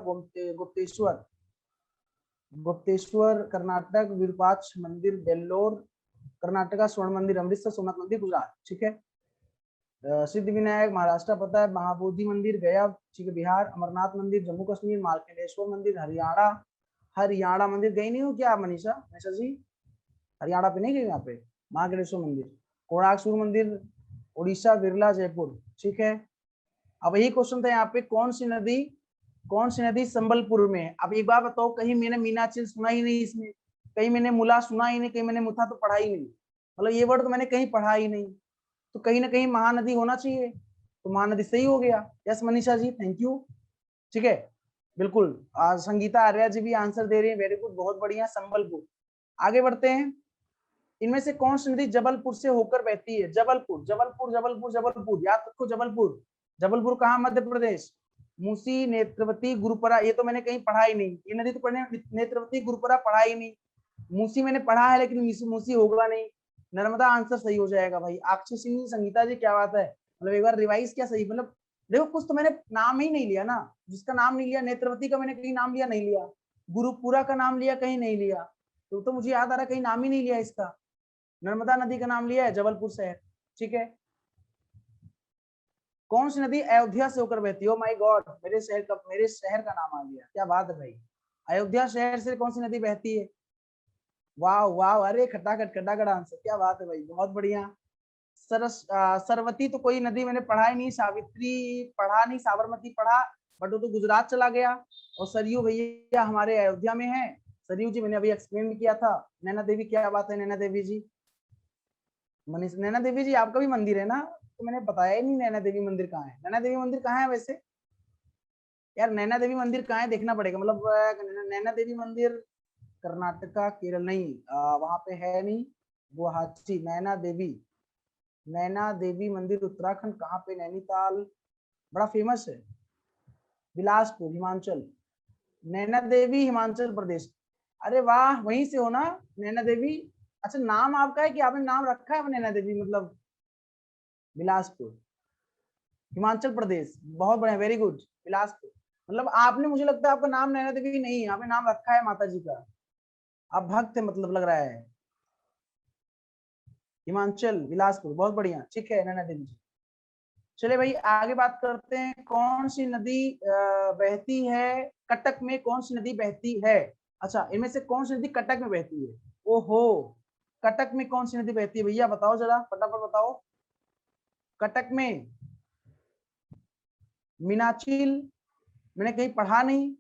गुप्तेश्वर कर्नाटक, विरूपाक्ष मंदिर बेल्लोर कर्नाटका, स्वर्ण मंदिर अमृतसर, सोमनाथ मंदिर गुजरात। ठीक है। सिद्धि विनायक महाराष्ट्र पता है, महाबोधि मंदिर गया, ठीक है, बिहार, अमरनाथ मंदिर जम्मू कश्मीर, मार्कंडेश्वर मंदिर हरियाणा मंदिर गई नहीं हो क्या मनीषा जी? हरियाणा पे नहीं गई यहाँ पे? मार्कंडेश्वर मंदिर, कोणार्क मंदिर उड़ीसा, बिरला जयपुर। ठीक है। अब यही क्वेश्चन था यहाँ पे, कौन सी नदी संबलपुर में है? अब एक बार बताओ, कहीं मैंने मीनाचिल सुना ही नहीं इसमें, कहीं मैंने मुला सुना ही नहीं, कहीं मैंने मुथा तो पढ़ा ही नहीं, मतलब ये वर्ड तो मैंने कहीं पढ़ा ही नहीं, तो कहीं ना कहीं महानदी होना चाहिए, तो महानदी सही हो गया। Yes Manisha ji, thank you. ठीक है, बिल्कुल। संगीता आर्या जी भी आंसर दे रही है, वेरी गुड, बहुत बढ़िया, संबलपुर। आगे बढ़ते हैं। इनमें से कौन सी नदी जबलपुर से होकर बहती है? जबलपुर जबलपुर जबलपुर जबलपुर, याद रखो जबलपुर। जबलपुर कहाँ? मध्य प्रदेश। मूसी, नेत्रवती, गुरुपरा, ये तो मैंने कहीं पढ़ा ही नहीं, ये नदी तो पढ़ने, नेत्रवती गुरुपरा पढ़ा ही नहीं। मूसी मैंने पढ़ा है लेकिन मूसी होगा नहीं। नर्मदा आंसर सही हो जाएगा भाई। अक्षय सिंह, संगीता जी क्या बात है, मतलब एक बार रिवाइज क्या सही, मतलब देखो कुछ तो मैंने नाम ही नहीं लिया ना, जिसका नाम नहीं लिया, नेत्रवती का मैंने कहीं नाम लिया नहीं लिया, गुरुपुरा का नाम लिया कहीं नहीं लिया, तो मुझे याद आ रहा कहीं नाम ही नहीं लिया इसका। नर्मदा नदी का नाम लिया है, जबलपुर शहर। ठीक है। कौन सी नदी अयोध्या से होकर बहती है? ओ माय गॉड, मेरे शहर का नाम आ गया, क्या बात है भाई। अयोध्या शहर से कौन सी नदी बहती है? वाह वाह, अरे खटाखट आंसर, क्या बात है भाई, बहुत बढ़िया। सरवती तो कोई नदी मैंने पढ़ा ही नहीं, सावित्री पढ़ा नहीं, साबरमती पढ़ा, बट वो तो गुजरात चला गया। और सरयू भैया हमारे अयोध्या में है, सरयू जी मैंने अभी एक्सप्लेन भी किया था। नैना देवी, क्या बात है नैना देवी जी। मनीष, नैना देवी जी आपका भी मंदिर है ना, तो मैंने बताया ही नहीं नैना देवी मंदिर कहाँ है। नैना देवी मंदिर कहाँ है वैसे यार? नैना देवी मंदिर कहाँ है देखना पड़ेगा, मतलब नैना देवी मंदिर कर्नाटका, केरल नहीं, वहां पे है नहीं। गुवाहाटी, नैना देवी मंदिर उत्तराखंड कहाँ पे? नैनीताल, बड़ा फेमस है। बिलासपुर हिमाचल, नैना देवी हिमाचल प्रदेश। अरे वाह, वहीं से हो ना नैना देवी? अच्छा, नाम आपका है कि आपने नाम रखा है नैना देवी, मतलब बिलासपुर हिमाचल प्रदेश, बहुत बढ़िया, वेरी गुड। बिलासपुर, मतलब आपने, मुझे लगता है आपका नाम नैना देवी नहीं है, आपने नाम रखा है माता जी का, आप भक्त है मतलब लग रहा है। हिमाचल बिलासपुर, बहुत बढ़िया। ठीक है नैना देवी जी। चले भाई आगे बात करते हैं, कौन सी नदी बहती है कटक में? कौन सी नदी बहती है? अच्छा, इनमें से कौन सी नदी कटक में बहती है? ओहो, कटक में कौन सी नदी बहती है भैया, बताओ जरा फटाफट बताओ। कटक में मीनाचिल मैंने कहीं पढ़ा नहीं,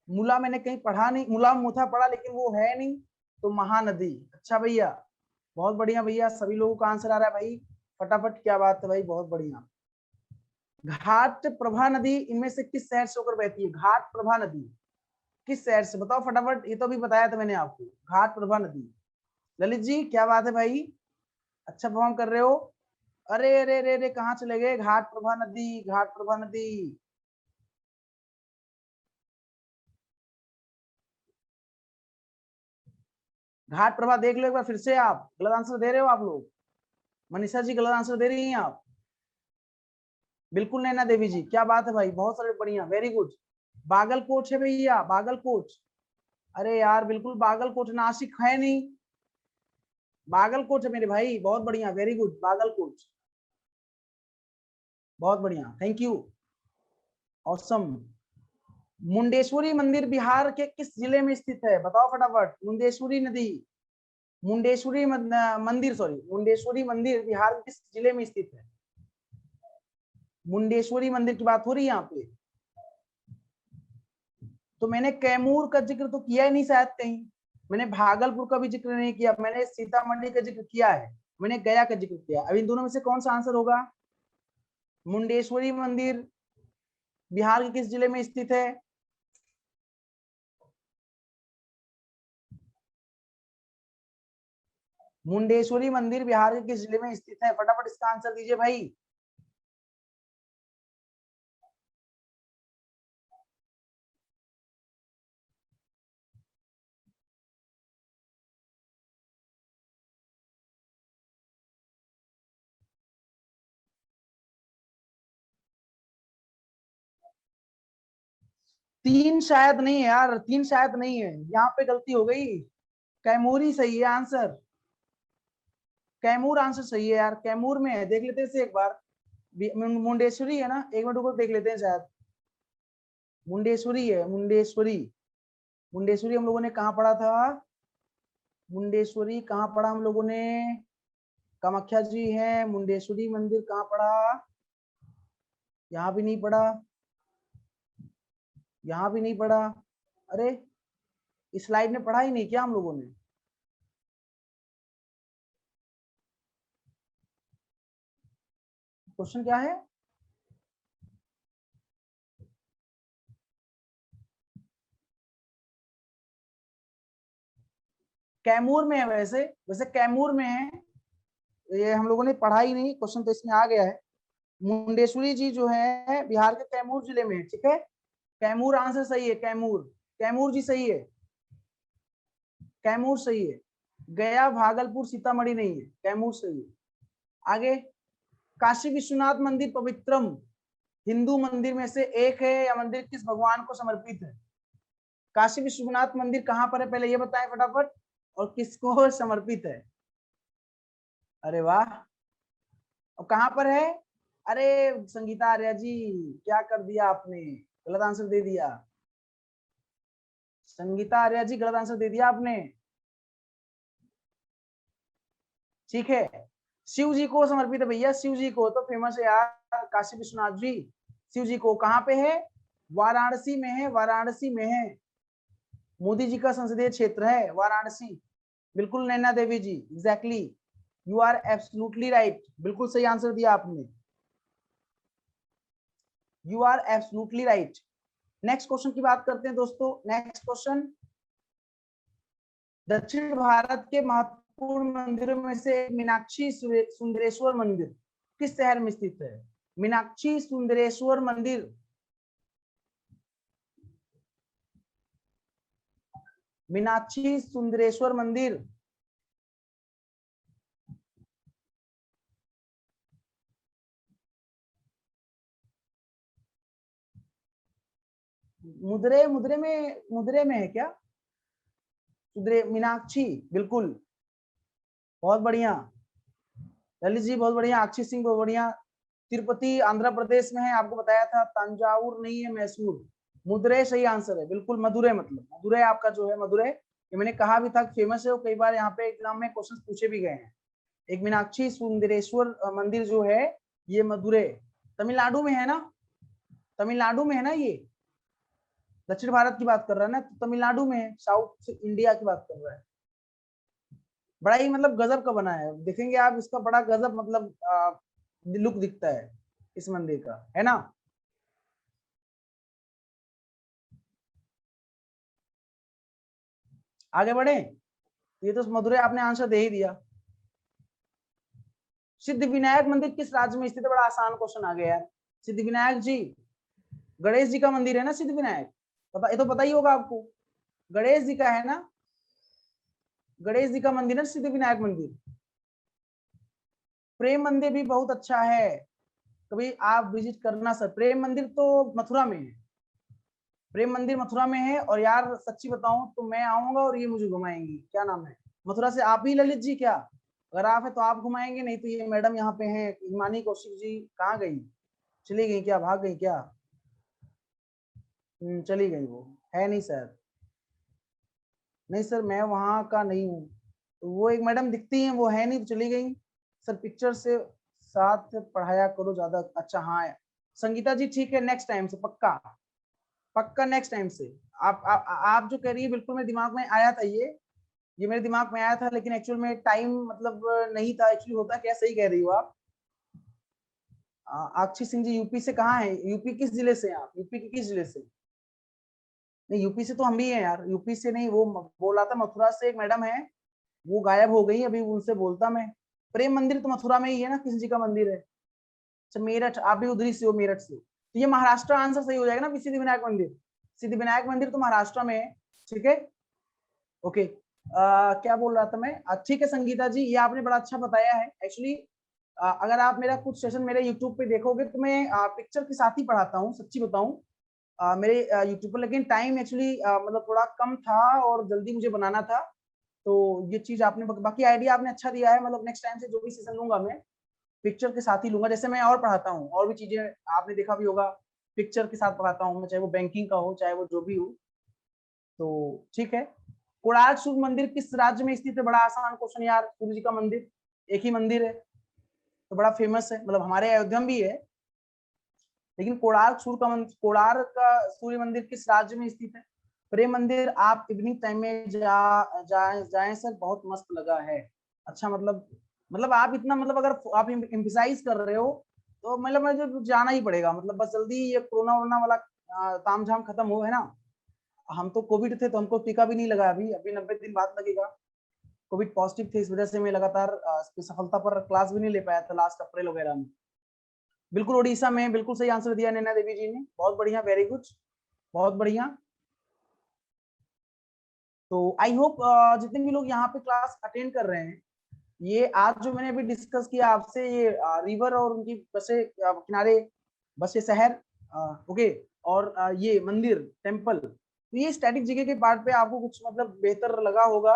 मुला मैंने कहीं पढ़ा नहीं, मुला मुथा पढ़ा लेकिन वो है नहीं, तो महानदी। अच्छा भैया, बहुत बढ़िया भैया, सभी लोगों का आंसर आ रहा है भाई फटाफट, क्या बात है भाई, बहुत बढ़िया। घाट प्रभा नदी इनमें से किस शहर से होकर बहती है? घाट प्रभा नदी किस शहर से, बताओ फटाफट, ये तो अभी बताया था मैंने आपको, घाट प्रभा नदी। ललित जी क्या बात है भाई, अच्छा परफॉर्म कर रहे हो। अरे अरे अरे अरे, कहाँ चले गए? घाट प्रभा नदी, घाट प्रभा नदी। घाट प्रभा देख लो एक बार फिर से, आप गलत आंसर दे रहे हो आप लोग। मनीषा जी गलत आंसर दे रही हैं आप, बिल्कुल नैना देवी जी, क्या बात है भाई, बहुत सारे बढ़िया, वेरी गुड। बागलकोट है भैया, बागलकोट। अरे यार बिल्कुल बागलकोट, नासिक है नहीं, बागलकोट है मेरे भाई, बहुत बढ़िया, वेरी गुड, बागलकोट, बहुत बढ़िया, थैंक यू, ऑसम। मुंडेश्वरी मंदिर बिहार के किस जिले में स्थित है? बताओ फटाफट। मुंडेश्वरी नदी, मुंडेश्वरी मंदिर बिहार के किस जिले में स्थित है? मुंडेश्वरी मंदिर की बात हो रही है यहाँ पे, तो मैंने कैमूर का जिक्र तो किया ही नहीं शायद कहीं, मैंने भागलपुर का भी जिक्र नहीं किया, मैंने सीतामढ़ी का जिक्र किया है, मैंने गया का जिक्र किया। अब इन दोनों में से कौन सा आंसर होगा? मुंडेश्वरी मंदिर बिहार के किस जिले में स्थित है? मुंडेश्वरी मंदिर बिहार के किस जिले में स्थित है? फटाफट इसका आंसर दीजिए भाई। तीन शायद नहीं है यार, तीन शायद नहीं है, यहाँ पे गलती हो गई। कैमूर ही सही है आंसर। कैमूर आंसर सही है यार, कैमूर में है। देख लेते हैं इसे एक बार। मुंडेश्वरी है ना, एक मिनट को देख लेते हैं शायद। मुंडेश्वरी है, मुंडेश्वरी। मुंडेश्वरी हम लोगों ने कहाँ पढ़ा था? मुंडेश्वरी कहाँ पढ़ा हम लोगों ने? कामाख्या जी है। मुंडेश्वरी मंदिर कहाँ पढ़ा? यहाँ भी नहीं पढ़ा, यहाँ भी नहीं पढ़ा। अरे इस स्लाइड में पढ़ा ही नहीं क्या हम लोगों ने? क्वेश्चन क्या है? कैमूर में है वैसे, वैसे कैमूर में है। ये हम लोगों ने पढ़ा ही नहीं, क्वेश्चन तो इसमें आ गया है। मुंडेश्वरी जी जो है बिहार के कैमूर जिले में है, ठीक है। कैमूर आंसर सही है, कैमूर। कैमूर जी सही है, कैमूर सही है। गया भागलपुर सीतामढ़ी नहीं है, कैमूर सही है। आगे, काशी विश्वनाथ मंदिर पवित्रम हिंदू मंदिर में से एक है या मंदिर किस भगवान को समर्पित है? काशी विश्वनाथ मंदिर कहां पर है पहले ये बताएं फटाफट, और किसको समर्पित है? अरे वाह। और कहां पर है? अरे संगीता आर्या जी, क्या कर दिया आपने, गलत आंसर दे दिया। संगीता आर्या जी गलत आंसर दे दिया आपने। ठीक है, शिव जी को समर्पित है भैया, शिव जी को तो फेमस है यार काशी विश्वनाथ जी। शिव जी को। कहां पे है? वाराणसी में है, वाराणसी में है। मोदी जी का संसदीय क्षेत्र है वाराणसी। बिल्कुल Naina Devi ji, exactly, you are absolutely right, बिल्कुल सही आंसर दिया आपने। You are absolutely right. Next question की बात करते हैं दोस्तों। नेक्स्ट क्वेश्चन, दक्षिण भारत के महत्वपूर्ण मंदिरों में से एक मीनाक्षी सुंदरेश्वर मंदिर किस शहर में स्थित है? मीनाक्षी सुंदरेश्वर मंदिर, मीनाक्षी सुंदरेश्वर मंदिर। मुद्रे में है क्या? सुंदरे मीनाक्षी, बिल्कुल, बहुत बढ़िया। ललित जी बहुत बढ़िया, अक्षय सिंह बहुत बढ़िया। तिरुपति आंध्र प्रदेश में है, आपको बताया था। तंजावुर नहीं है, मैसूर। मदुरै सही आंसर है, बिल्कुल मदुरै, मतलब मदुरै आपका जो है मदुरै, ये मैंने कहा भी था फेमस है, वो कई बार यहाँ पे एग्जाम में क्वेश्चन पूछे भी गए हैं। एक मीनाक्षी सुंदरेश्वर मंदिर जो है ये मदुरै तमिलनाडु में है ना, तमिलनाडु में है ना ये। दक्षिण भारत की बात कर रहा है ना, तो तमिलनाडु में है, साउथ इंडिया की बात कर रहा है। बड़ा ही मतलब गजब का बना है, देखेंगे आप इसका बड़ा गजब मतलब लुक दिखता है इस मंदिर का, है ना। आगे बढ़े, ये तो मदुरै आपने आंसर दे ही दिया। सिद्ध विनायक मंदिर किस राज्य में स्थित है? बड़ा आसान क्वेश्चन आ गया यार। सिद्ध विनायक जी, गणेश जी का मंदिर है ना सिद्ध विनायक, पता, ये तो पता ही होगा आपको, गणेश जी का है ना, गणेश जी का मंदिर है सिद्ध विनायक मंदिर। प्रेम मंदिर भी बहुत अच्छा है, कभी आप विजिट करना सर। प्रेम मंदिर तो मथुरा में है, प्रेम मंदिर मथुरा में है। और यार सच्ची बताऊं तो मैं आऊंगा और ये मुझे घुमाएंगी, क्या नाम है, मथुरा से आप ही ललित जी क्या? अगर आप है तो आप घुमाएंगे, नहीं तो ये मैडम यहाँ पे हैं हिमानी कौशिक जी, कहाँ गई? चली गई क्या, भाग गई क्या? चली गई, वो है नहीं सर। नहीं सर मैं वहां का नहीं हूँ, तो वो एक मैडम दिखती हैं, वो है नहीं तो चली गई। सर पिक्चर से साथ पढ़ाया करो ज्यादा अच्छा। हाँ संगीता जी ठीक है, नेक्स्ट टाइम से पक्का, पक्का नेक्स्ट टाइम से। आप जो कह रही है बिल्कुल मेरे दिमाग में आया था ये, ये मेरे दिमाग में आया था, लेकिन एक्चुअल में टाइम मतलब नहीं था। एक्चुअली होता क्या, सही कह रही हो आप। अक्षय सिंह जी यूपी से कहाँ है? यूपी किस जिले से हैं आप? यूपी के किस जिले से? नहीं, यूपी से तो हम भी हैं यार। यूपी से नहीं, वो बोला था मथुरा से एक मैडम है, वो गायब हो गई, अभी उनसे बोलता मैं। प्रेम मंदिर तो मथुरा में ही है ना, कृष्ण जी का मंदिर है। अच्छा, मेरठ, आप भी उधरी से हो, मेरठ से, तो ये महाराष्ट्र आंसर सही हो जाएगा ना, सिद्धि विनायक मंदिर। सिद्धि विनायक मंदिर तो महाराष्ट्र में है। ठीक है, ओके। क्या बोल रहा था मैं? ठीक है संगीता जी, ये आपने बड़ा अच्छा बताया है। एक्चुअली अगर आप मेरा कुछ सेशन मेरे यूट्यूब पे देखोगे तो मैं पिक्चर के साथ ही पढ़ाता हूँ, सच्ची बताऊं। मेरे यूट्यूब पर, लेकिन टाइम एक्चुअली मतलब थोड़ा कम था और जल्दी मुझे बनाना था। तो ये चीज आपने, बाकी आइडिया आपने अच्छा दिया है। मतलब नेक्स्ट टाइम से जो भी सेशन लूंगा मैं पिक्चर के साथ ही लूंगा। जैसे मैं और पढ़ाता हूँ और भी चीजें आपने देखा भी होगा, पिक्चर के साथ पढ़ाता हूँ मैं, चाहे वो बैंकिंग का हो चाहे वो जो भी हो। तो ठीक है। कोणार्क सूर्य मंदिर किस राज्य में स्थित है? बड़ा आसान क्वेश्चन यार। सूर्य जी का मंदिर एक ही मंदिर है, तो बड़ा फेमस है, मतलब हमारे अयोध्या में भी है। लेकिन कोणार्क का सूर्य मंदिर किस राज्य में स्थित है? प्रेम मंदिर आप इवनिंग टाइम में जाए सर, बहुत मस्त लगा है। अच्छा, मतलब आप इतना, मतलब अगर आप एम्फिसाइज कर रहे हो तो मतलब मुझे जाना ही पड़ेगा। मतलब बस जल्दी ये कोरोना वोरोना वाला तामझाम खत्म हो, है ना। हम तो कोविड थे तो हमको टीका भी नहीं लगा, अभी अभी 90 दिन बाद लगेगा। कोविड पॉजिटिव थे, इस वजह से मैं लगातार सफलता पर क्लास भी नहीं ले पाया था लास्ट अप्रैल वगैरह में। बिल्कुल उड़ीसा में, बिल्कुल सही आंसर दिया नैना देवी जी ने, बहुत बढ़िया, वेरी गुड, बहुत बढ़िया। तो आई होप जितने भी लोग यहाँ पे क्लास अटेंड कर रहे हैं, ये आज जो मैंने अभी डिस्कस किया आपसे, ये रिवर और उनकी बसे किनारे, बसे शहर, ओके, और ये मंदिर टेम्पल, तो ये स्टैटिक जीके के पार्ट पे आपको कुछ मतलब बेहतर लगा होगा।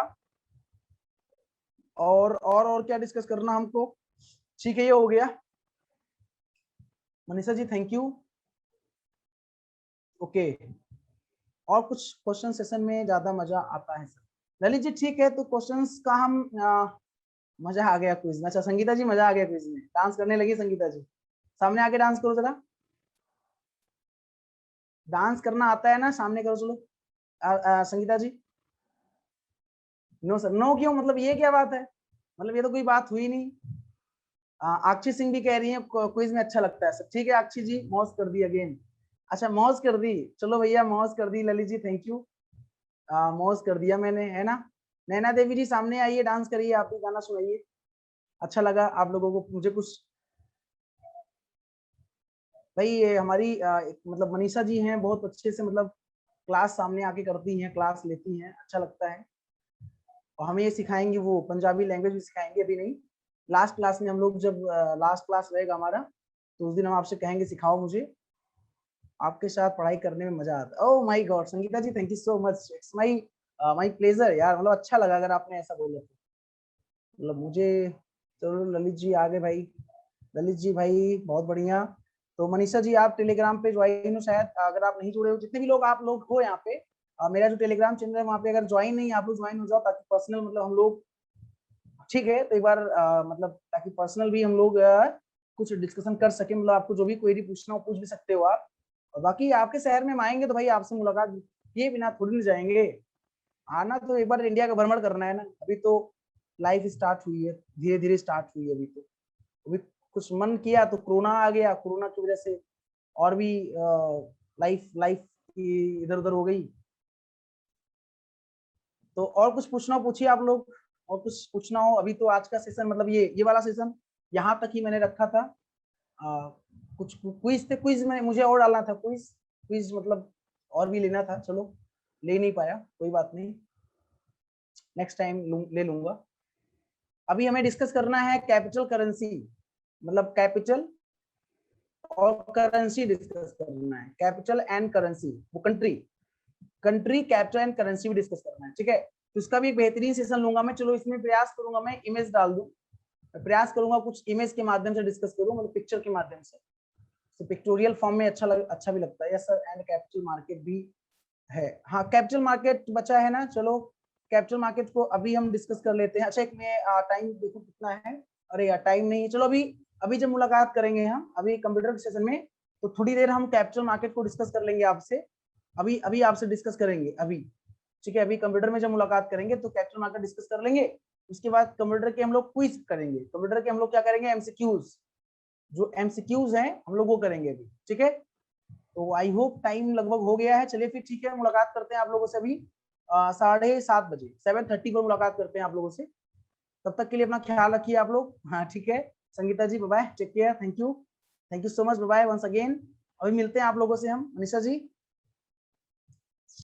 और क्या डिस्कस करना हमको? ठीक है, ये हो गया। Manisha ji thank you, okay. और कुछ क्वेश्चन सेशन में ज्यादा मजा आता है सर। ललित जी ठीक है, तो क्वेश्चंस का हम मजा आ गया क्विज में। अच्छा संगीता जी, मजा आ गया क्विज में, डांस करने लगी संगीता जी। सामने आके डांस करो जरा, डांस करना आता है ना, सामने करो चलो। संगीता जी, नो सर, नो क्यों? मतलब ये क्या बात है? मतलब ये तो कोई बात हुई नहीं। अक्षी सिंह भी कह रही है क्विज में अच्छा लगता है सर। ठीक है अक्षी जी, मौज कर दी अगेन। अच्छा मौज कर दी, चलो भैया मौज कर दी। ललित जी थैंक यू, मौज कर दिया मैंने, है ना। नैना देवी जी सामने आइए, डांस करिए, आप भी गाना सुनाइए। अच्छा लगा आप लोगों को, मुझे कुछ। भाई ये हमारी एक मतलब मनीषा जी हैं, बहुत अच्छे से मतलब क्लास सामने आके करती हैं, क्लास लेती हैं, अच्छा लगता है। और हमें ये सिखाएंगे, वो पंजाबी लैंग्वेज भी सिखाएंगे, अभी नहीं, लास्ट क्लास में। हम लोग जब लास्ट क्लास रहेगा हमारा, तो उस दिन हम आपसे कहेंगे सिखाओ मुझे, आपके साथ पढ़ाई करने में मजा आता है। Oh my God Sangeeta ji thank you so much, it's my my pleasure यार। मतलब अच्छा लगा अगर आपने ऐसा बोला तो, मतलब मुझे। चलो ललित जी आ गए भाई, ललित जी भाई बहुत बढ़िया। तो मनीषा जी आप टेलीग्राम पे ज्वाइन हो शायद, अगर आप नहीं जुड़े हो, जितने भी लोग आप लोग हो यहाँ पे, मेरा जो टेलीग्राम चैनल है वहाँ पे अगर ज्वाइन नहीं, आप लोग ज्वाइन हो जाओ, ताकि पर्सनल मतलब हम लोग, ठीक है, तो एक बार मतलब ताकि पर्सनल भी हम लोग कुछ डिस्कशन कर सके। मतलब आपको जो भी क्वेरी पूछना हो पूछ भी सकते हो आप। और बाकी आपके शहर में हम आएंगे तो भाई आपसे मुलाकात किए बिना थोड़ी नहीं जाएंगे। आना तो एक बार इंडिया का भ्रमण करना है ना। अभी तो लाइफ स्टार्ट हुई है, धीरे धीरे स्टार्ट हुई है। अभी कुछ मन किया तो कोरोना आ गया, कोरोना की वजह से और भी लाइफ लाइफ की इधर उधर हो गई। तो और कुछ पूछना हो पूछिए आप लोग, और कुछ पूछना हो। अभी तो आज का सेशन मतलब ये वाला सेशन यहाँ तक ही मैंने रखा था। आ, कुछ क्विज थे, क्विज में मुझे और डालना था, क्विज क्विज मतलब और भी लेना था, चलो ले नहीं पाया, कोई बात नहीं, नेक्स्ट टाइम ले लूंगा। अभी हमें डिस्कस करना है कैपिटल करेंसी, मतलब कैपिटल और करेंसी डिस्कस करना है, कैपिटल एंड करेंसी, वो country, country capital and currency भी डिस्कस करना है। ठीक है, तो इसका भी एक बेहतरीन सेशन लूंगा मैं। चलो इसमें प्रयास करूंगा मैं इमेज डाल दूं, मैं प्रयास करूंगा कुछ इमेज के माध्यम से डिस्कस करूं, मतलब पिक्चर के माध्यम से, तो पिक्टोरियल फॉर्म में अच्छा भी लगता है। Yes sir, and capital market भी है। हाँ कैपिटल मार्केट बचा है ना, चलो कैपिटल मार्केट को अभी हम डिस्कस कर लेते हैं। अच्छा एक मैं टाइम देखो कितना है, अरे यार टाइम नहीं है। चलो अभी अभी जब मुलाकात करेंगे हम अभी कंप्यूटर सेशन में, तो थोड़ी देर हम कैपिटल मार्केट को डिस्कस कर लेंगे आपसे। अभी अभी आपसे डिस्कस करेंगे अभी। ठीक है, अभी कंप्यूटर में जब मुलाकात करेंगे तो कैपिटल मार्केट डिस्कस कर लेंगे। उसके बाद कंप्यूटर के हम लोग क्विज करेंगे, कंप्यूटर के हम लोग क्या करेंगे, एमसीक्यूज, जो एमसीक्यूज हैं हम लोग वो करेंगे अभी। ठीक है, तो आई होप टाइम लगभग हो गया है। चलिए फिर ठीक है, मुलाकात करते हैं आप लोगों से अभी 7:30 बजे, 7:30 पर मुलाकात करते हैं आप लोगों से। तब तक के लिए अपना ख्याल रखिए आप लोग। हाँ ठीक है, Sangeeta ji bye, take care, thank you so much, bye once again. अभी मिलते हैं आप लोगों से हम, मनीषा जी।